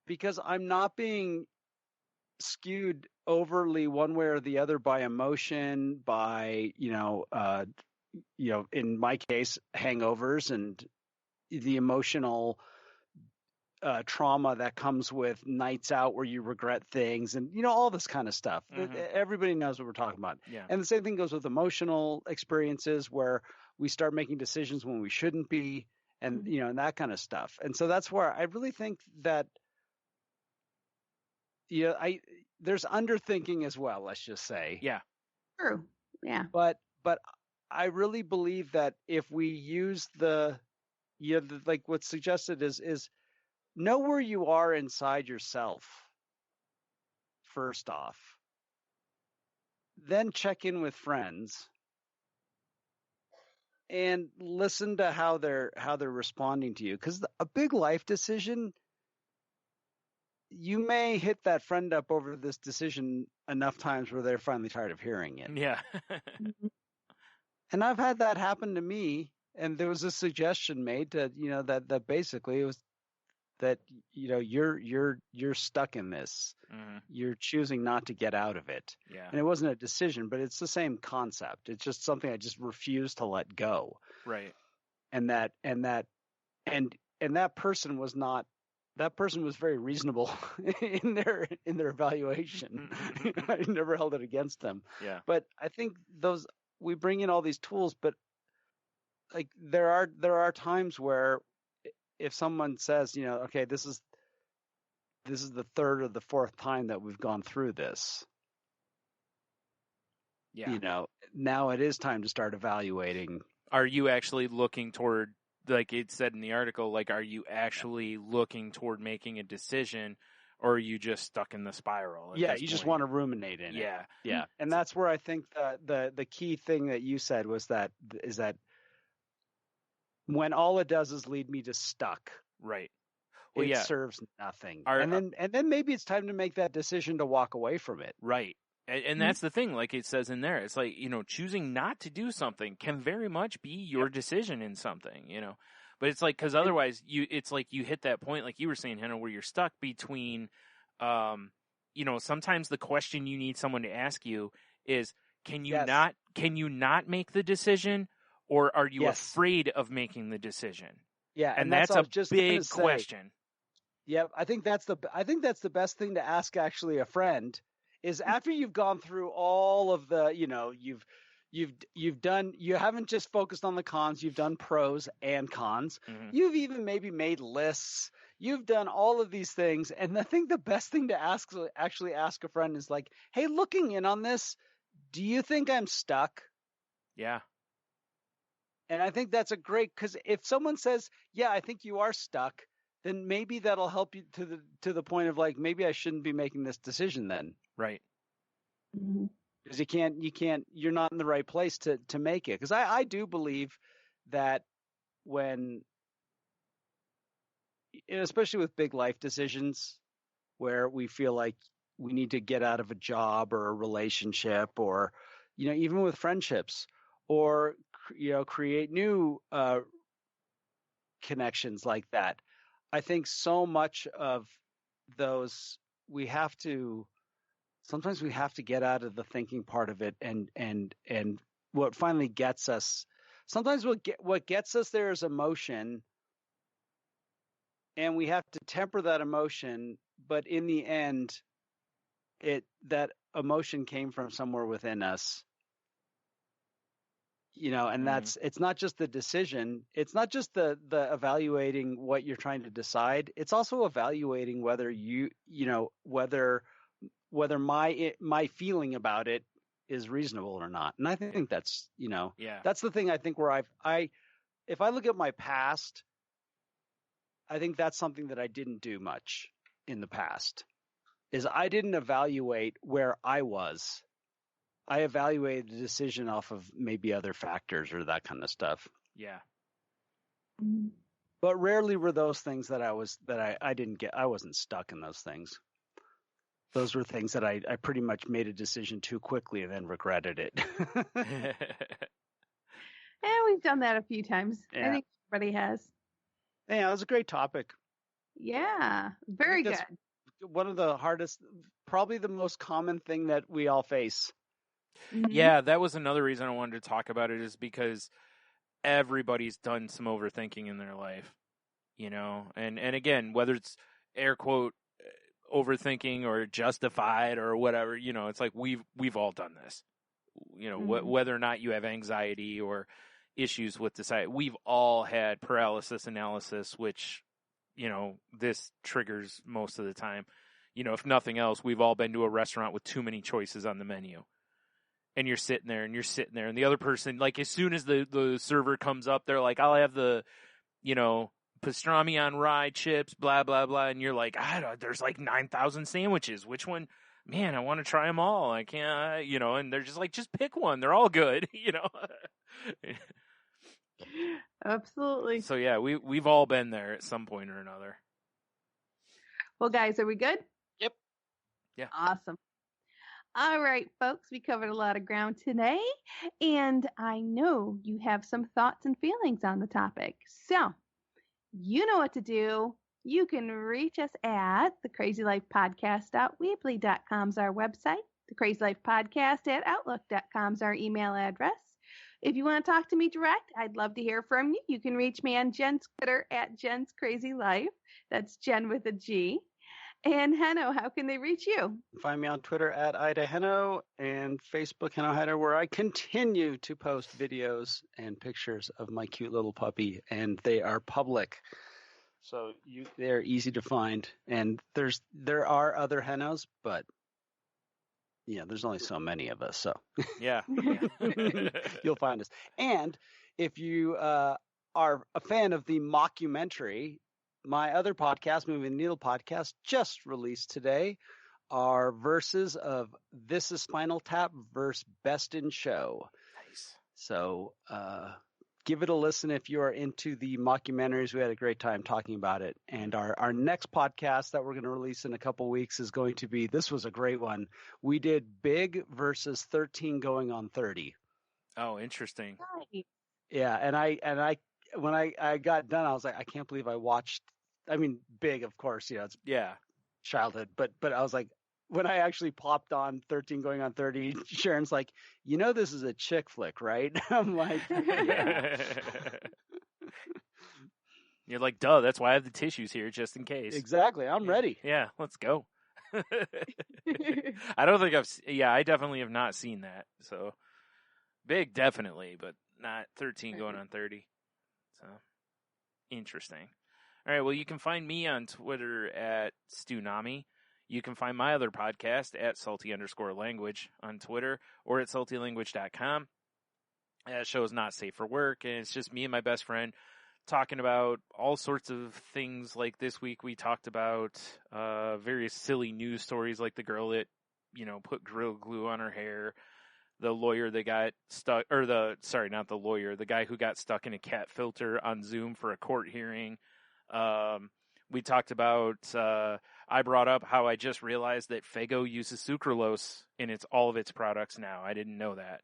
because I'm not being skewed overly one way or the other by emotion, by in my case, hangovers and the emotional trauma that comes with nights out where you regret things and, you know, all this kind of stuff. Everybody knows what we're talking about. Yeah. And the same thing goes with emotional experiences where we start making decisions when we shouldn't be, and, you know, and that kind of stuff. And so that's where I really think that, you know, there's underthinking as well, let's just say. Yeah. True. Yeah. But I really believe that if we use like what's suggested is know where you are inside yourself, first off. Then check in with friends and listen to how they're responding to you. Because a big life decision, you may hit that friend up over this decision enough times where they're finally tired of hearing it. Yeah. And I've had that happen to me. And there was a suggestion made to, you know, that basically it was that, you know, you're stuck in this. You're choosing not to get out of it. Yeah. And it wasn't a decision, but it's the same concept. It's just something I just refused to let go. Right. And that person was not, that person was very reasonable in their evaluation. I never held it against them. Yeah. But I think we bring in all these tools, but like there are times where if someone says, you know, okay, this is the third or the fourth time that we've gone through this. Yeah. You know, now it is time to start evaluating. Are you actually looking toward, like it said in the article, like, are you actually looking toward making a decision, or are you just stuck in the spiral? Yeah, you just want to ruminate in it. Yeah. Yeah. And that's where I think the key thing that you said is that when all it does is lead me to stuck. Right. Well, it serves nothing. And then maybe it's time to make that decision to walk away from it. Right. And that's the thing, like it says in there, it's like, you know, choosing not to do something can very much be your decision in something, you know. But it's like, because otherwise it's like you hit that point, like you were saying, Hannah, where you're stuck between, you know, sometimes the question you need someone to ask you is, can you not make the decision, or are you Yes. afraid of making the decision? Yeah, and that's a big question. Yeah, I think that's the best thing to ask actually a friend is after you've gone through all of the, you've done, you haven't just focused on the cons, you've done pros and cons. Mm-hmm. You've even maybe made lists. You've done all of these things. And I think the best thing to actually ask a friend is like, hey, looking in on this, do you think I'm stuck? Yeah. And I think that's a great, because if someone says, yeah, I think you are stuck, then maybe that'll help you to the point of like, maybe I shouldn't be making this decision then. Right. Because you're not in the right place to make it. Because I do believe that when, especially with big life decisions where we feel like we need to get out of a job or a relationship or, even with friendships or, create new connections like that. I think so much of those sometimes we have to get out of the thinking part of it and what finally gets us, sometimes what gets us there is emotion, and we have to temper that emotion, but in the end that emotion came from somewhere within us. And that's, it's not just the decision. It's not just the evaluating what you're trying to decide. It's also evaluating whether whether my feeling about it is reasonable or not. And I think that's, that's the thing I think where if I look at my past, I think that's something that I didn't do much in the past is I didn't evaluate where I was. I evaluated the decision off of maybe other factors or that kind of stuff. Yeah. But rarely were those things that I didn't get. I wasn't stuck in those things. Those were things that I pretty much made a decision too quickly and then regretted it. Yeah, we've done that a few times. Yeah. I think everybody has. Yeah, it was a great topic. Yeah, very good. One of the hardest, probably the most common thing that we all face. Yeah, that was another reason I wanted to talk about it is because everybody's done some overthinking in their life, and again, whether it's air quote overthinking or justified or whatever, it's like we've all done this, whether or not you have anxiety or issues with deciding, we've all had paralysis analysis, which, this triggers most of the time. If nothing else, we've all been to a restaurant with too many choices on the menu. And you're sitting there and the other person, like, as soon as the server comes up, they're like, I'll have the, pastrami on rye chips, blah, blah, blah. And you're like, there's like 9,000 sandwiches. Which one? Man, I want to try them all. I can't, and they're just like, just pick one. They're all good, Absolutely. So yeah, we've all been there at some point or another. Well, guys, are we good? Yep. Yeah. Awesome. All right, folks, we covered a lot of ground today, and I know you have some thoughts and feelings on the topic. So, you know what to do. You can reach us at thecrazylifepodcast.weebly.com is our website. thecrazylifepodcast@outlook.com is our email address. If you want to talk to me direct, I'd love to hear from you. You can reach me on Jen's Twitter at Jen's Crazy Life. That's Jen with a G. And Heno, how can they reach you? Find me on Twitter at Ida Heno and Facebook Heno Hider, where I continue to post videos and pictures of my cute little puppy, and they are public. So they're easy to find. And there are other Henos, but there's only so many of us. So Yeah. You'll find us. And if you are a fan of the mockumentary, my other podcast, Moving the Needle podcast, just released today, are verses of This Is Spinal Tap versus Best in Show. Nice. So give it a listen if you are into the mockumentaries. We had a great time talking about it. And our next podcast that we're going to release in a couple weeks is going to be, this was a great one. We did Big versus 13 going on 30. Oh, interesting. Nice. Yeah, and I when I got done, I was like, I can't believe I watched. I mean, Big, of course, it's Yeah. childhood, but I was like, when I actually popped on 13 going on 30, Sharon's like, this is a chick flick, right? I'm like, yeah. You're like, duh, that's why I have the tissues here just in case. Exactly. I'm ready. Yeah, let's go. I don't think I definitely have not seen that. So big, definitely, but not 13 going on 30. So interesting. All right, well, you can find me on Twitter at Stunami. You can find my other podcast at salty_language on Twitter or at saltylanguage.com. That show is not safe for work, and it's just me and my best friend talking about all sorts of things. Like this week, we talked about various silly news stories, like the girl that, put Gorilla Glue on her hair, the lawyer that got stuck, not the lawyer, the guy who got stuck in a cat filter on Zoom for a court hearing. We talked about, I brought up how I just realized that Faygo uses sucralose in all of its products now. I didn't know that.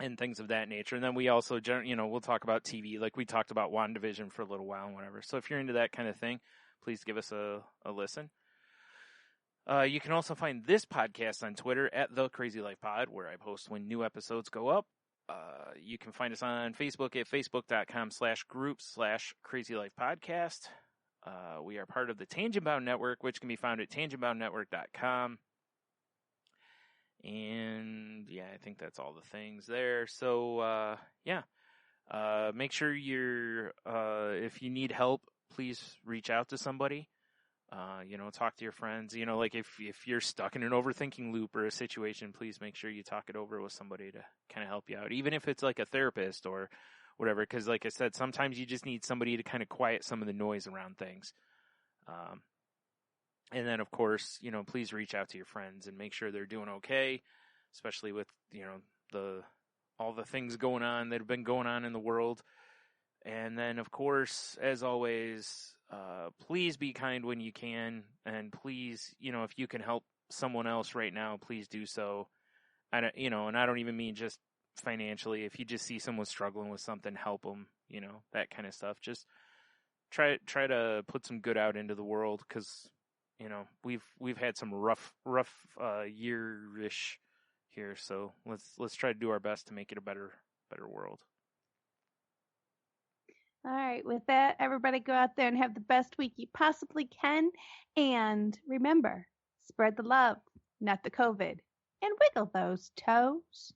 And things of that nature. And then we also, we'll talk about TV, like we talked about WandaVision for a little while and whatever. So if you're into that kind of thing, please give us a listen. You can also find this podcast on Twitter at The Crazy Life Pod, where I post when new episodes go up. You can find us on Facebook at facebook.com/group/Crazy Life Podcast. We are part of the Tangent Bound Network, which can be found at tangentboundnetwork.com. And yeah, I think that's all the things there. So, make sure if you need help, please reach out to somebody. Talk to your friends. Like if you're stuck in an overthinking loop or a situation, please make sure you talk it over with somebody to kind of help you out, even if it's like a therapist or whatever. Because like I said, sometimes you just need somebody to kind of quiet some of the noise around things. And then, of course, please reach out to your friends and make sure they're doing okay, especially with, all the things going on that have been going on in the world. And then, of course, as always, please be kind when you can. And please, if you can help someone else right now, please do so. And I don't even mean just financially. If you just see someone struggling with something, help them, that kind of stuff. Just try to put some good out into the world, because we've had some rough year-ish here, so let's try to do our best to make it a better world. All right, with that, everybody go out there and have the best week you possibly can, and remember, spread the love, not the COVID, and wiggle those toes.